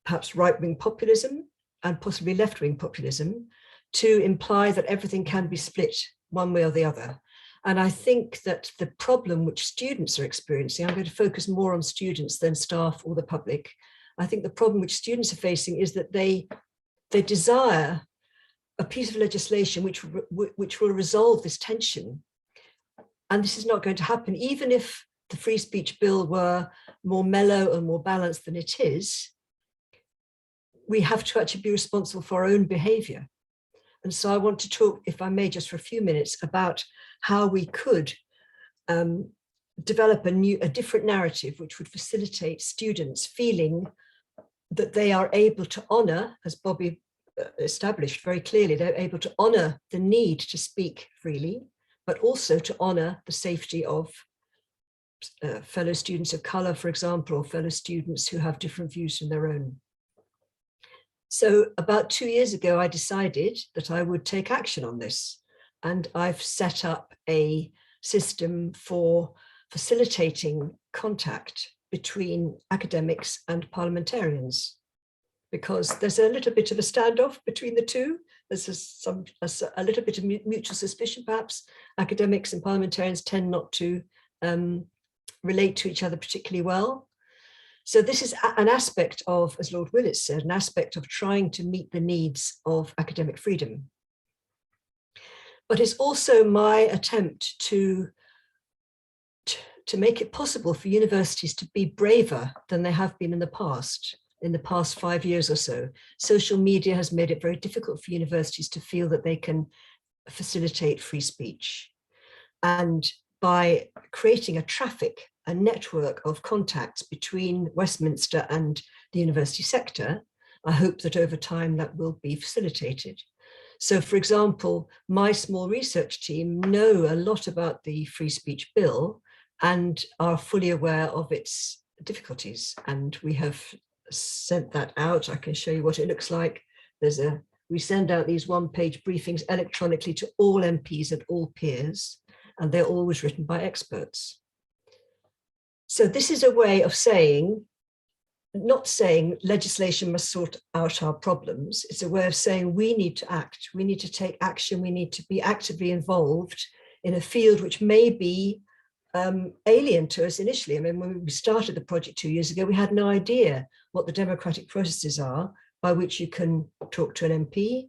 perhaps right-wing populism and possibly left-wing populism to imply that everything can be split one way or the other. And I think that the problem which students are experiencing, I'm going to focus more on students than staff or the public. I think the problem which students are facing is that they desire a piece of legislation which will resolve this tension. And this is not going to happen, even if the free speech bill were more mellow and more balanced than it is. We have to actually be responsible for our own behavior. And so I want to talk, if I may, just for a few minutes about how we could develop a different narrative which would facilitate students feeling that they are able to honor, as Bobby established very clearly, they're able to honor the need to speak freely, but also to honor the safety of fellow students of color, for example, or fellow students who have different views from their own. So about 2 years ago, I decided that I would take action on this. And I've set up a system for facilitating contact between academics and parliamentarians, because there's a little bit of a standoff between the two. There's a little bit of mutual suspicion, perhaps. Academics and parliamentarians tend not to relate to each other particularly well. So this is an aspect of, as Lord Willits said, an aspect of trying to meet the needs of academic freedom. But it's also my attempt to make it possible for universities to be braver than they have been in the past 5 years or so. Social media has made it very difficult for universities to feel that they can facilitate free speech. And by creating a network of contacts between Westminster and the university sector, I hope that over time that will be facilitated. So, for example, my small research team know a lot about the free speech bill and are fully aware of its difficulties. And we have sent that out. I can show you what it looks like. We send out these one-page briefings electronically to all MPs and all peers, and they're always written by experts. So this is a way of not saying legislation must sort out our problems. It's a way of saying we need to act, we need to take action, we need to be actively involved in a field which may be alien to us initially. I mean, when we started the project 2 years ago, we had no idea what the democratic processes are by which you can talk to an MP,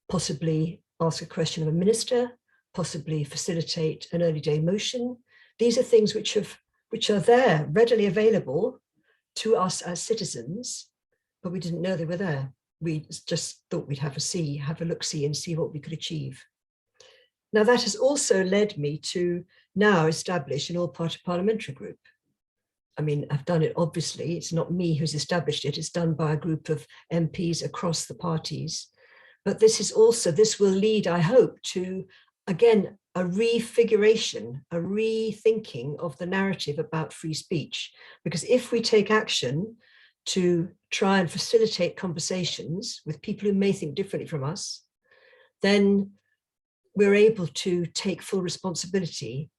possibly ask a question of a minister, possibly facilitate an early day motion. These are things which are there, readily available to us as citizens, but we didn't know they were there. We just thought we'd have a look-see and see what we could achieve. Now that has also led me to now establish an all-party parliamentary group. I mean, I've done it, obviously, it's not me who's established it, it's done by a group of MPs across the parties. But this will lead, I hope, to, again, a refiguration, a rethinking of the narrative about free speech. Because if we take action to try and facilitate conversations with people who may think differently from us, then we're able to take full responsibility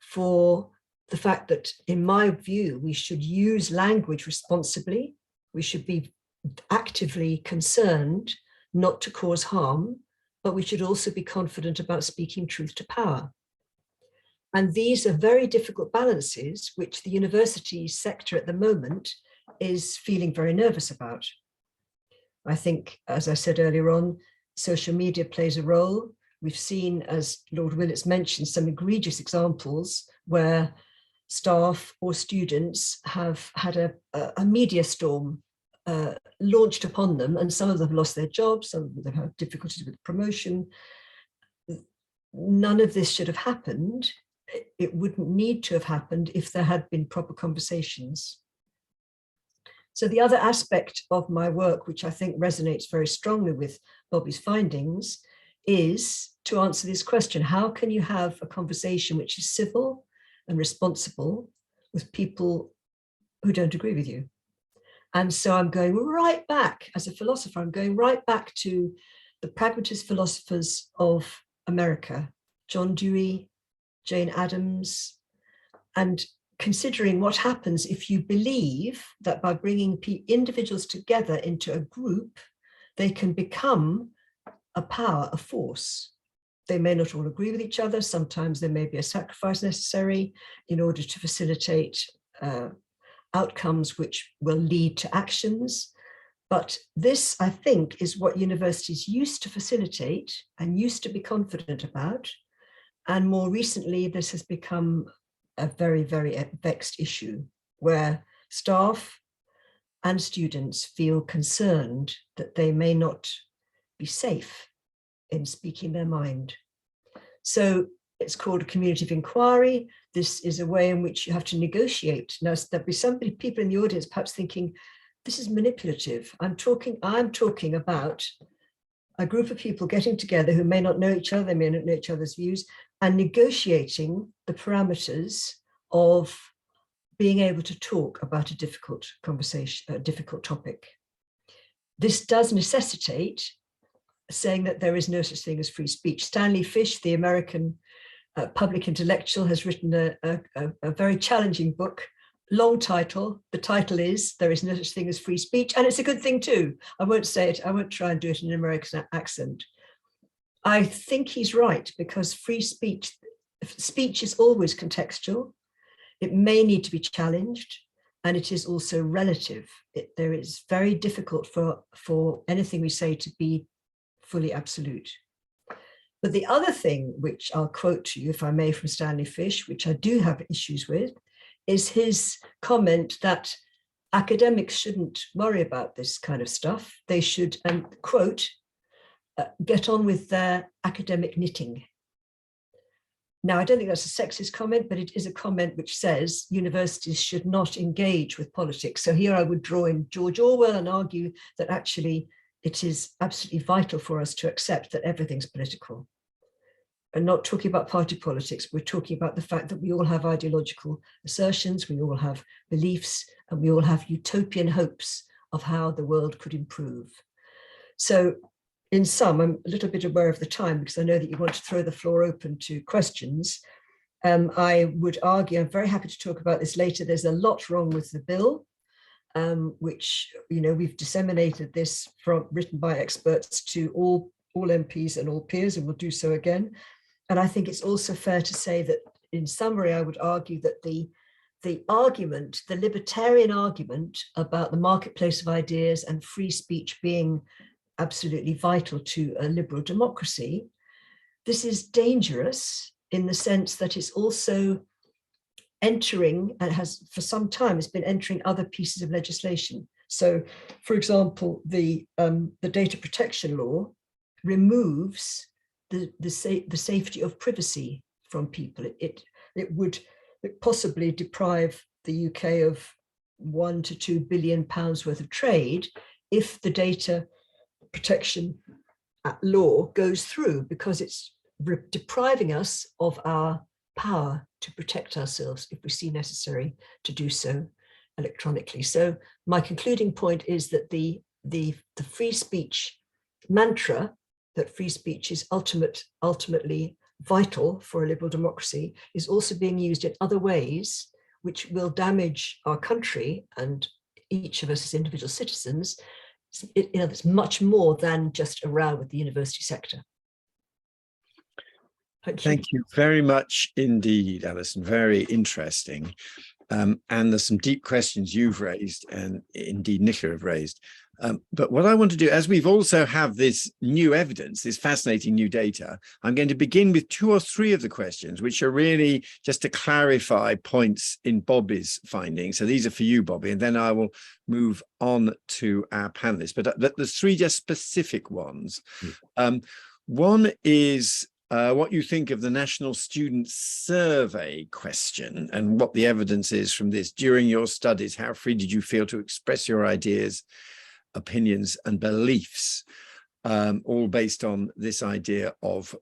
for the fact that, in my view, we should use language responsibly. We should be actively concerned not to cause harm, but we should also be confident about speaking truth to power. And these are very difficult balances, which the university sector at the moment is feeling very nervous about. I think, as I said earlier on, social media plays a role. we've seen, as Lord Willits mentioned, some egregious examples where staff or students have had a media storm launched upon them, and some of them have lost their jobs, some of them have difficulties with promotion. None of this should have happened. It wouldn't need to have happened if there had been proper conversations. So the other aspect of my work, which I think resonates very strongly with Bobby's findings, is to answer this question: how can you have a conversation which is civil and responsible with people who don't agree with you? And so I'm going right back, as a philosopher, I'm going right back to the pragmatist philosophers of America, John Dewey, Jane Addams, and considering what happens if you believe that by bringing individuals together into a group, they can become a power, a force. They may not all agree with each other. Sometimes there may be a sacrifice necessary in order to facilitate outcomes which will lead to actions. But this, I think, is what universities used to facilitate and used to be confident about. And more recently, this has become a very, very vexed issue where staff and students feel concerned that they may not be safe in speaking their mind. So it's called a community of inquiry. This is a way in which you have to negotiate. Now, there'll be people in the audience perhaps thinking, this is manipulative. I'm talking about a group of people getting together who may not know each other, they may not know each other's views, and negotiating the parameters of being able to talk about a difficult conversation, a difficult topic. This does necessitate saying that there is no such thing as free speech. Stanley Fish, the American public intellectual, has written a very challenging book, long title. The title is "There is no such thing as free speech," and it's a good thing too. I won't say it, I won't try and do it in an American accent. I think he's right, because free speech is always contextual. It may need to be challenged, and it is also relative. There is very difficult for anything we say to be fully absolute. But the other thing, which I'll quote to you, if I may, from Stanley Fish, which I do have issues with, is his comment that academics shouldn't worry about this kind of stuff. They should, and quote, get on with their academic knitting. Now, I don't think that's a sexist comment, but it is a comment which says universities should not engage with politics. So here I would draw in George Orwell and argue that actually it is absolutely vital for us to accept that everything's political. And not talking about party politics, we're talking about the fact that we all have ideological assertions, we all have beliefs, and we all have utopian hopes of how the world could improve. So in sum, I'm a little bit aware of the time because I know that you want to throw the floor open to questions. I would argue, I'm very happy to talk about this later, there's a lot wrong with the bill, which, you know, we've disseminated this written by experts to all MPs and all peers, and we'll do so again. And I think it's also fair to say that, in summary, I would argue that the argument, the libertarian argument about the marketplace of ideas and free speech being absolutely vital to a liberal democracy, this is dangerous in the sense that it's also entering, and has for some time, it's been entering other pieces of legislation. So, for example, the data protection law removes the safety of privacy from people. It would possibly deprive the UK of £1 to £2 billion worth of trade if the data protection law goes through, because it's depriving us of our power to protect ourselves if we see necessary to do so electronically. So my concluding point is that the free speech mantra, that free speech is ultimately vital for a liberal democracy, is also being used in other ways which will damage our country and each of us as individual citizens. It's much more than just a row with the university sector. Thank you very much indeed, Alison. Very interesting. And there's some deep questions you've raised, and indeed Nicola have raised, But what I want to do, as we've also have this new evidence, this fascinating new data, I'm going to begin with 2 or 3 of the questions, which are really just to clarify points in Bobby's findings. So these are for you, Bobby, and then I will move on to our panelists. But there's 3 just specific ones. One is what you think of the National Student Survey question and what the evidence is from this. During your studies, how free did you feel to express your ideas, opinions and beliefs, all based on this idea of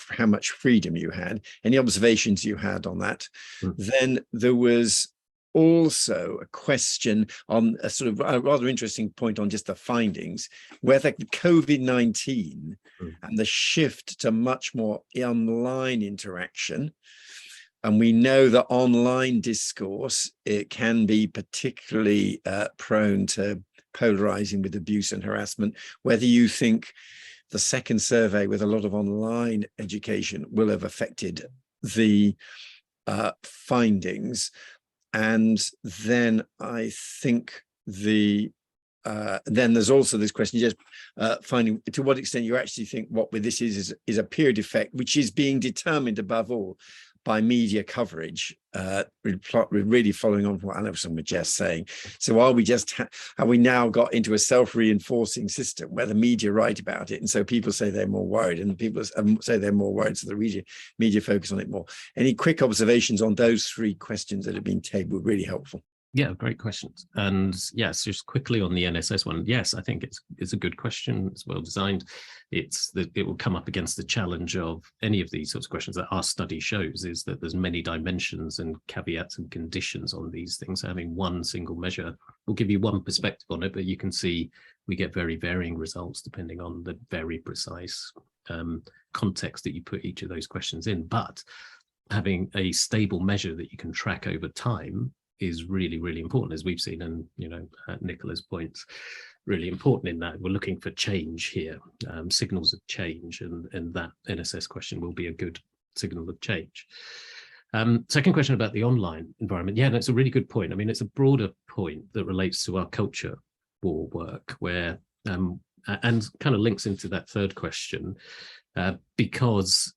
how much freedom you had, any observations you had on that. Then there was also a question on a sort of a rather interesting point on just the findings, whether COVID-19 and the shift to much more online interaction. And we know that online discourse, it can be particularly prone to polarizing with abuse and harassment, whether you think the second survey with a lot of online education will have affected the findings. And then I think then there's also this question, just finding to what extent you actually think what with this is a period effect, which is being determined above all by media coverage, really following on from what Alison was just saying. So are we just, have we now got into a self-reinforcing system where the media write about it? And so people say they're more worried and people say they're more worried, so the media focus on it more. Any quick observations on those 3 questions that have been tabled would really helpful. Yeah, great questions. And yes, just quickly on the NSS one. Yes, I think it's a good question. It's well designed. It will come up against the challenge of any of these sorts of questions that our study shows, is that there's many dimensions and caveats and conditions on these things. So having one single measure will give you one perspective on it, but you can see we get very varying results depending on the very precise context that you put each of those questions in. But having a stable measure that you can track over time is really, really important, as we've seen, and Nicola's points, really important in that we're looking for change here, signals of change, and that NSS question will be a good signal of change. Second question about the online environment. Yeah, that's a really good point. I mean, it's a broader point that relates to our culture war work, where and kind of links into that third question, because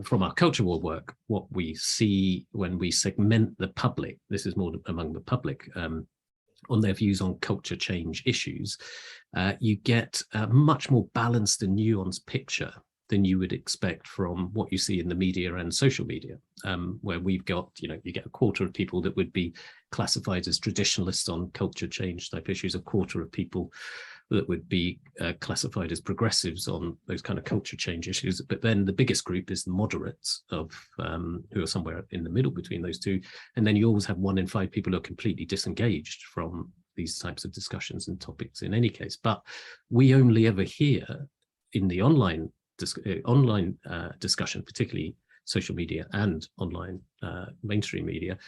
from our culture war work, what we see when we segment the public, this is more among the public, on their views on culture change issues, you get a much more balanced and nuanced picture than you would expect from what you see in the media and social media, where we've got, you get a quarter of people that would be classified as traditionalists on culture change type issues, a quarter of people that would be classified as progressives on those kind of culture change issues. But then the biggest group is the moderates of who are somewhere in the middle between those two. And then you always have 1 in 5 people who are completely disengaged from these types of discussions and topics in any case. But we only ever hear in the online discussion, particularly social media and online mainstream media,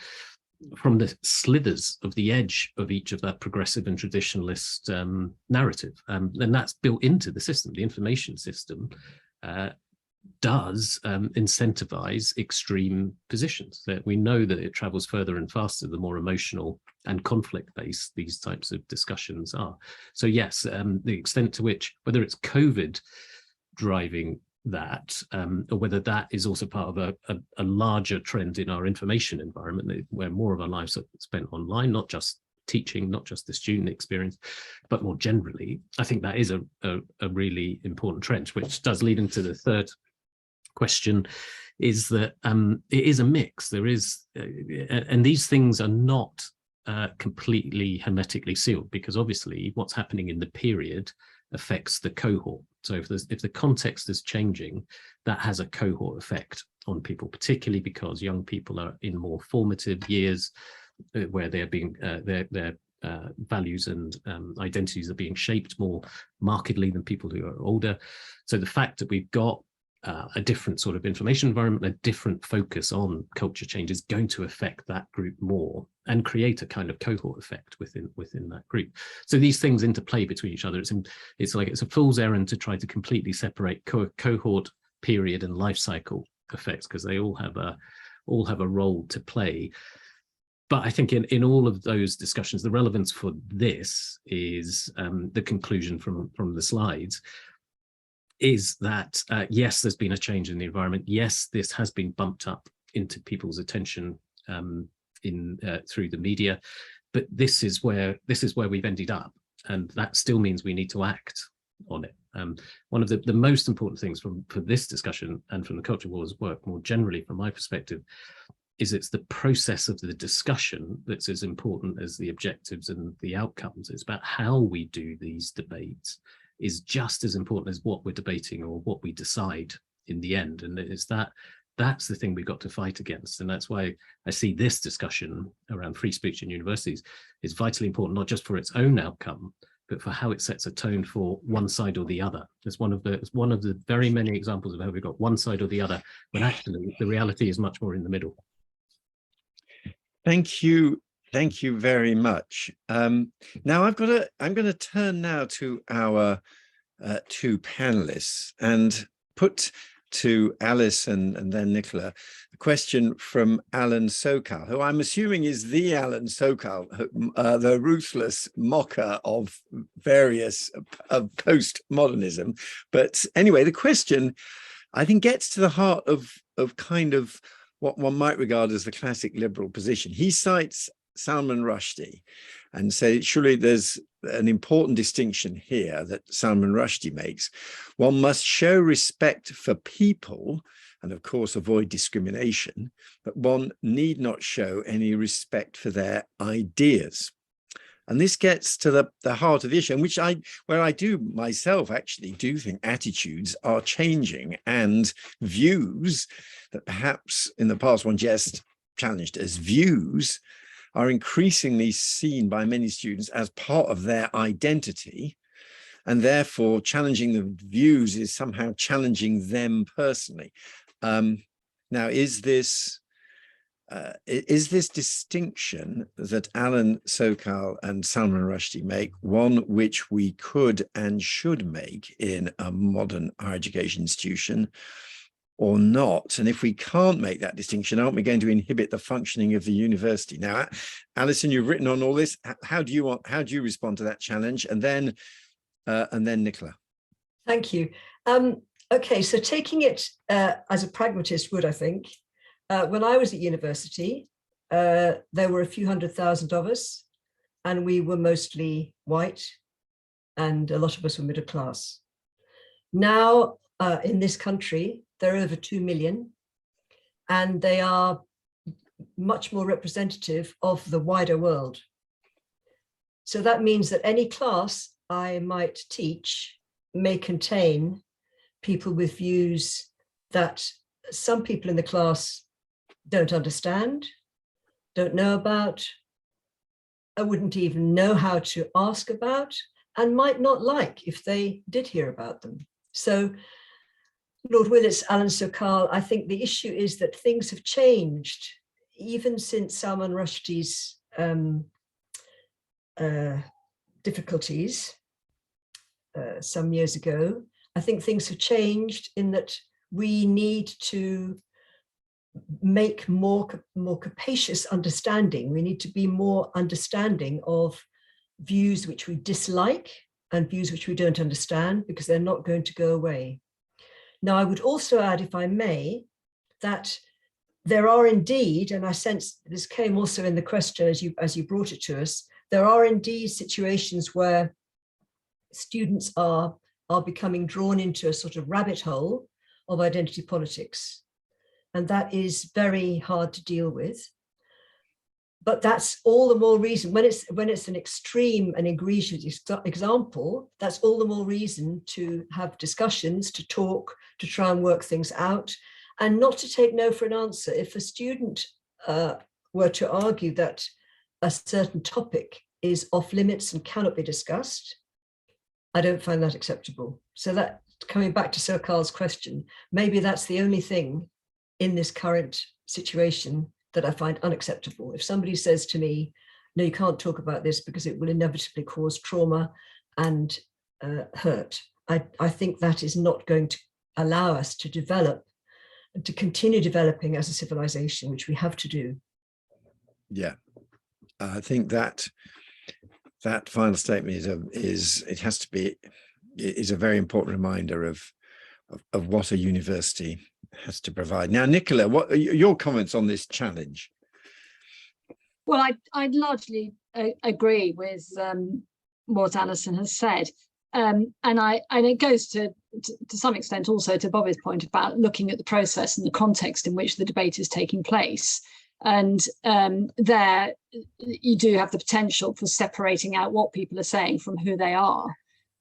from the slithers of the edge of each of that progressive and traditionalist narrative. And that's built into the system. The information system does incentivize extreme positions. That we know that it travels further and faster the more emotional and conflict-based these types of discussions are. So yes, the extent to which, whether it's COVID driving that, or whether that is also part of a larger trend in our information environment, where more of our lives are spent online, not just teaching, not just the student experience, but more generally, I think that is a really important trend, which does lead into the third question, is that it is a mix. There is, and these things are not completely hermetically sealed, because obviously what's happening in the period affects the cohort. So if the context is changing, that has a cohort effect on people, particularly because young people are in more formative years where they're being their values and identities are being shaped more markedly than people who are older. So the fact that we've got a different sort of information environment, a different focus on culture change is going to affect that group more and create a kind of cohort effect within that group. So these things interplay between each other. It's like it's a fool's errand to try to completely separate cohort, period, and life cycle effects, because they all have a role to play. but I think in all of those discussions, the relevance for this is the conclusion from the slides, is that yes, there's been a change in the environment. Yes, this has been bumped up into people's attention through the media, but this is where we've ended up, and that still means we need to act on it. One of the most important things for this discussion and from the Culture Wars work more generally, from my perspective, is it's the process of the discussion that's as important as the objectives and the outcomes. It's about how we do these debates is just as important as what we're debating or what we decide in the end. And it's that's the thing we've got to fight against. And that's why I see this discussion around free speech in universities is vitally important, not just for its own outcome, but for how it sets a tone for one side or the other. It's one of the very many examples of how we've got one side or the other, when actually the reality is much more in the middle. Thank you very much. Now I'm going to turn now to our two panelists and put to Alice and then Nicola a question from Alan Sokal, who I'm assuming is the Alan Sokal, the ruthless mocker of various postmodernism. But anyway, the question I think gets to the heart of kind of what one might regard as the classic liberal position. He cites Salman Rushdie and say, surely there's an important distinction here that Salman Rushdie makes. One must show respect for people and of course avoid discrimination, but one need not show any respect for their ideas. And this gets to the heart of the issue, and where I do myself actually do think attitudes are changing, and views that perhaps in the past one just challenged as views are increasingly seen by many students as part of their identity, and therefore challenging the views is somehow challenging them personally. Now, is this distinction that Alan Sokal and Salman Rushdie make one which we could and should make in a modern higher education institution or not? And if we can't make that distinction, aren't we going to inhibit the functioning of the university? Now, Alison, you've written on all this. How do you respond to that challenge? And then Nicola. Thank you. Okay, so taking it as a pragmatist would, I think, when I was at university, there were a few 100,000 of us, and we were mostly white, and a lot of us were middle class. Now, in this country, there are over 2 million, and they are much more representative of the wider world. So that means that any class I might teach may contain people with views that some people in the class don't understand, don't know about, I wouldn't even know how to ask about, and might not like if they did hear about them. So Lord Willet's, Alan Sokal, I think the issue is that things have changed even since Salman Rushdie's difficulties some years ago. I think things have changed in that we need to make more capacious understanding. We need to be more understanding of views which we dislike and views which we don't understand, because they're not going to go away. Now, I would also add, if I may, that there are indeed, and I sense this came also in the question as you brought it to us, there are indeed situations where students are becoming drawn into a sort of rabbit hole of identity politics. And that is very hard to deal with. But that's all the more reason, when it's an extreme and egregious example, that's all the more reason to have discussions, to talk, to try and work things out, and not to take no for an answer. If a student were to argue that a certain topic is off limits and cannot be discussed, I don't find that acceptable. So that, coming back to Sokal's question, maybe that's the only thing in this current situation that I find unacceptable. If somebody says to me, no, you can't talk about this because it will inevitably cause trauma and hurt, I think that is not going to allow us to develop and to continue developing as a civilization, which we have to do. Yeah, I think that final statement is a very important reminder of what a university has to provide. Now, Nicola, what are your comments on this challenge? Well, I largely agree with what Alison has said. And it goes to some extent also to Bobby's point about looking at the process and the context in which the debate is taking place. And there you do have the potential for separating out what people are saying from who they are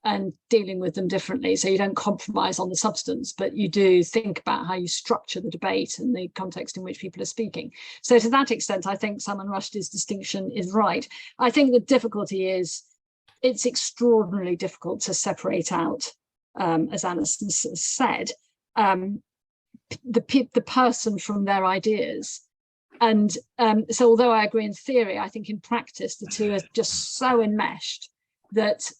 and dealing with them differently. So you don't compromise on the substance, but you do think about how you structure the debate and the context in which people are speaking. So to that extent, I think Salman Rushdie's distinction is right. I think the difficulty is it's extraordinarily difficult to separate out, as Alison said, the person from their ideas. And so although I agree in theory, I think in practice, the two are just so enmeshed that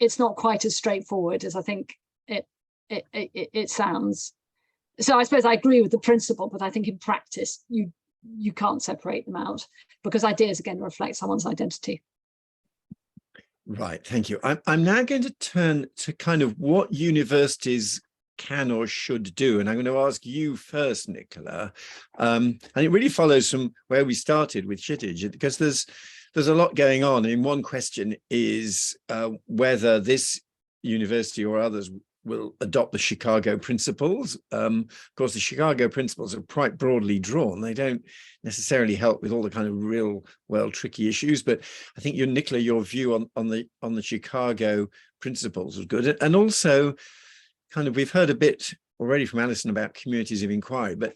it's not quite as straightforward as I think it sounds. So I suppose I agree with the principle, but I think in practice, you can't separate them out because ideas, again, reflect someone's identity. Right, thank you. I'm now going to turn to kind of what universities can or should do. And I'm going to ask you first, Nicola. And it really follows from where we started with Shitij, because there's a lot going on. And one question is whether this university or others will adopt the Chicago principles. Of course, the Chicago principles are quite broadly drawn. They don't necessarily help with all the kind of real world tricky issues. But I think Nicola, your view on the Chicago principles was good. And also kind of, we've heard a bit already from Alison about communities of inquiry, but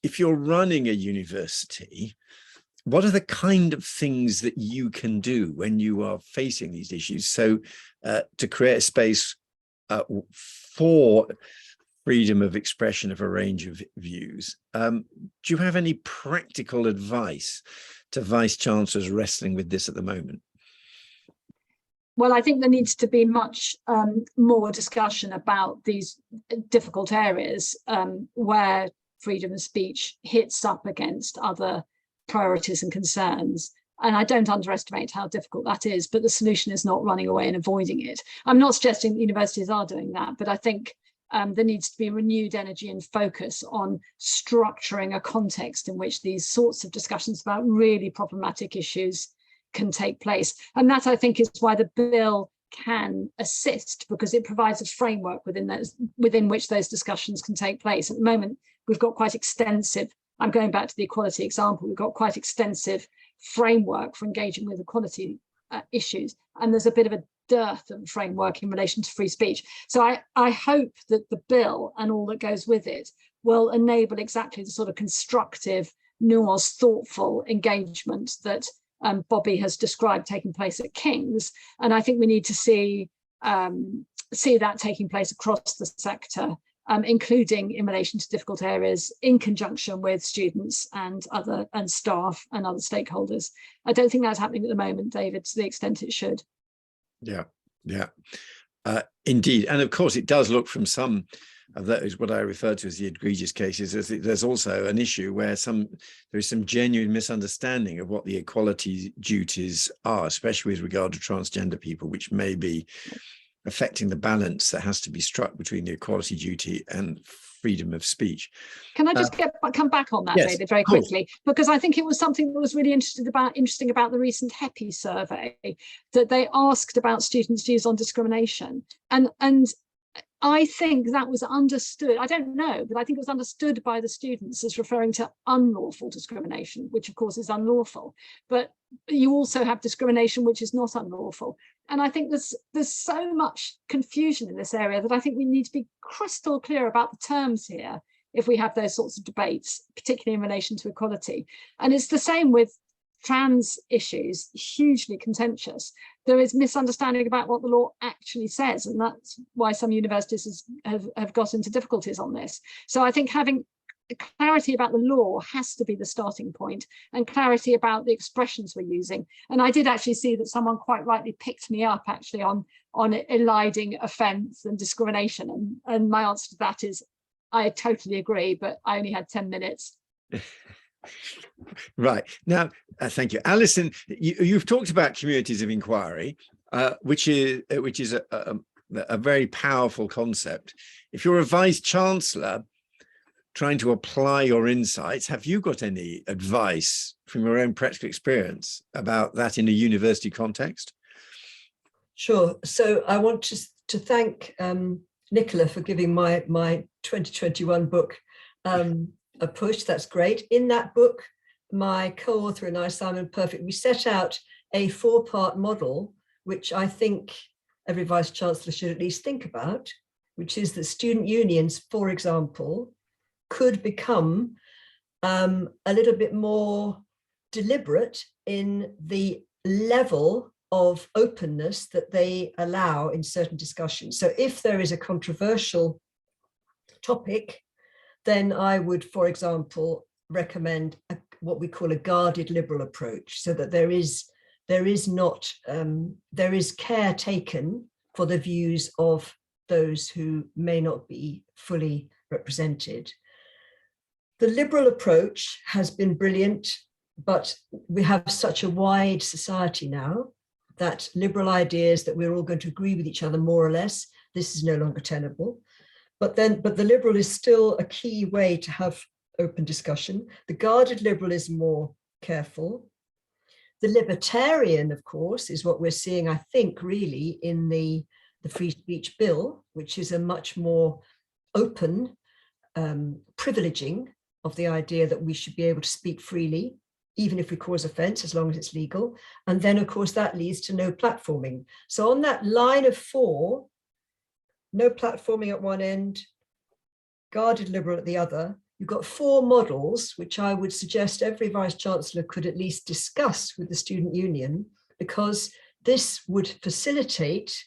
if you're running a university, what are the kind of things that you can do when you are facing these issues? So to create a space for freedom of expression of a range of views. Do you have any practical advice to vice chancellors wrestling with this at the moment? Well, I think there needs to be much more discussion about these difficult areas where freedom of speech hits up against other priorities and concerns. And I don't underestimate how difficult that is, but the solution is not running away and avoiding it. I'm not suggesting that universities are doing that, but I think there needs to be renewed energy and focus on structuring a context in which these sorts of discussions about really problematic issues can take place. And that, I think, is why the bill can assist, because it provides a framework within which those discussions can take place. At the moment, we've got quite extensive, I'm going back to the equality example, we've got quite extensive framework for engaging with equality issues. And there's a bit of a dearth of framework in relation to free speech. So I hope that the bill and all that goes with it will enable exactly the sort of constructive, nuanced, thoughtful engagement that Bobby has described taking place at King's. And I think we need to see that taking place across the sector, including in relation to difficult areas in conjunction with students and staff and other stakeholders. I don't think that's happening at the moment, David, to the extent it should. Yeah, indeed. And of course, it does look from some of those, what I refer to as the egregious cases, there's also an issue where there is some genuine misunderstanding of what the equality duties are, especially with regard to transgender people, which may be affecting the balance that has to be struck between the equality duty and freedom of speech. Can I just come back on that, yes, David, very quickly? Because I think it was something that was really interesting about the recent HEPI survey, that they asked about students' views on discrimination. And I think that was understood, I don't know, but I think it was understood by the students as referring to unlawful discrimination, which of course is unlawful. But you also have discrimination which is not unlawful. And I think there's so much confusion in this area that I think we need to be crystal clear about the terms here if we have those sorts of debates, particularly in relation to equality. And it's the same with trans issues, hugely contentious. There is misunderstanding about what the law actually says, and that's why some universities have got into difficulties on this. So I think having clarity about the law has to be the starting point, and clarity about the expressions we're using. And I did actually see that someone quite rightly picked me up actually on eliding offence and discrimination, and my answer to that is I totally agree, but I only had 10 minutes. Right. Now, thank you. Alison, you've talked about communities of inquiry, which is a very powerful concept. If you're a vice-chancellor trying to apply your insights, have you got any advice from your own practical experience about that in a university context? Sure. So I want to thank Nicola for giving my 2021 book a push. That's great. In that book, my co-author and I, Simon Perfect, we set out a 4-part model, which I think every vice-chancellor should at least think about, which is that student unions, for example, could become a little bit more deliberate in the level of openness that they allow in certain discussions. So if there is a controversial topic, then I would, for example, recommend what we call a guarded liberal approach, so that there is care taken for the views of those who may not be fully represented. The liberal approach has been brilliant, but we have such a wide society now that liberal ideas that we're all going to agree with each other more or less, this is no longer tenable. But the liberal is still a key way to have open discussion. The guarded liberal is more careful. The libertarian, of course, is what we're seeing, I think, really in the Free Speech Bill, which is a much more open privileging of the idea that we should be able to speak freely, even if we cause offense, as long as it's legal. And then, of course, that leads to no platforming. So on that line of 4, no platforming at one end, guarded liberal at the other, you've got 4 models, which I would suggest every vice-chancellor could at least discuss with the student union, because this would facilitate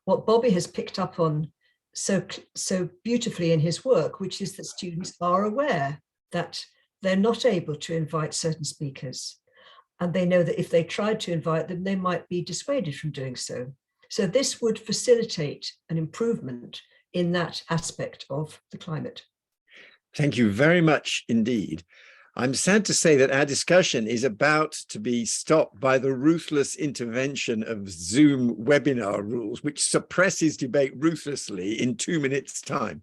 what Bobby has picked up on so beautifully in his work, which is that students are aware that they're not able to invite certain speakers. And they know that if they tried to invite them, they might be dissuaded from doing so. So this would facilitate an improvement in that aspect of the climate. Thank you very much indeed. I'm sad to say that our discussion is about to be stopped by the ruthless intervention of Zoom webinar rules, which suppresses debate ruthlessly in 2 minutes' time.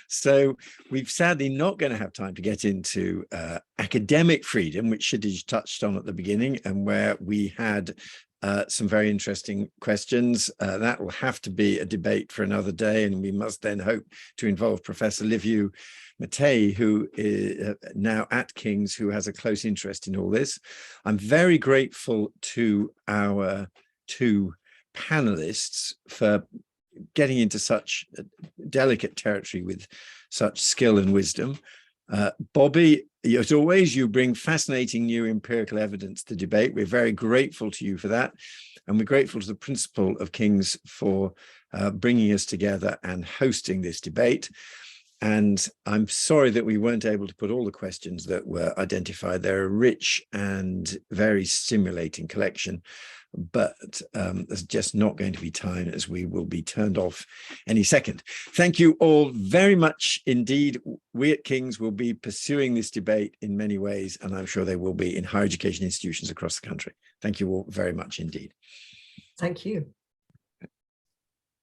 So we're sadly not going to have time to get into academic freedom, which Shitij touched on at the beginning, and where we had some very interesting questions. That will have to be a debate for another day, and we must then hope to involve Professor Liviu Matei, who is now at King's, who has a close interest in all this. I'm very grateful to our 2 panelists for getting into such delicate territory with such skill and wisdom. Bobby, as always, you bring fascinating new empirical evidence to debate. We're very grateful to you for that. And we're grateful to the principal of King's for bringing us together and hosting this debate. And I'm sorry that we weren't able to put all the questions that were identified. They're a rich and very stimulating collection, but there's just not going to be time, as we will be turned off any second. Thank you all very much indeed. We at King's will be pursuing this debate in many ways, and I'm sure they will be in higher education institutions across the country. Thank you all very much indeed. Thank you.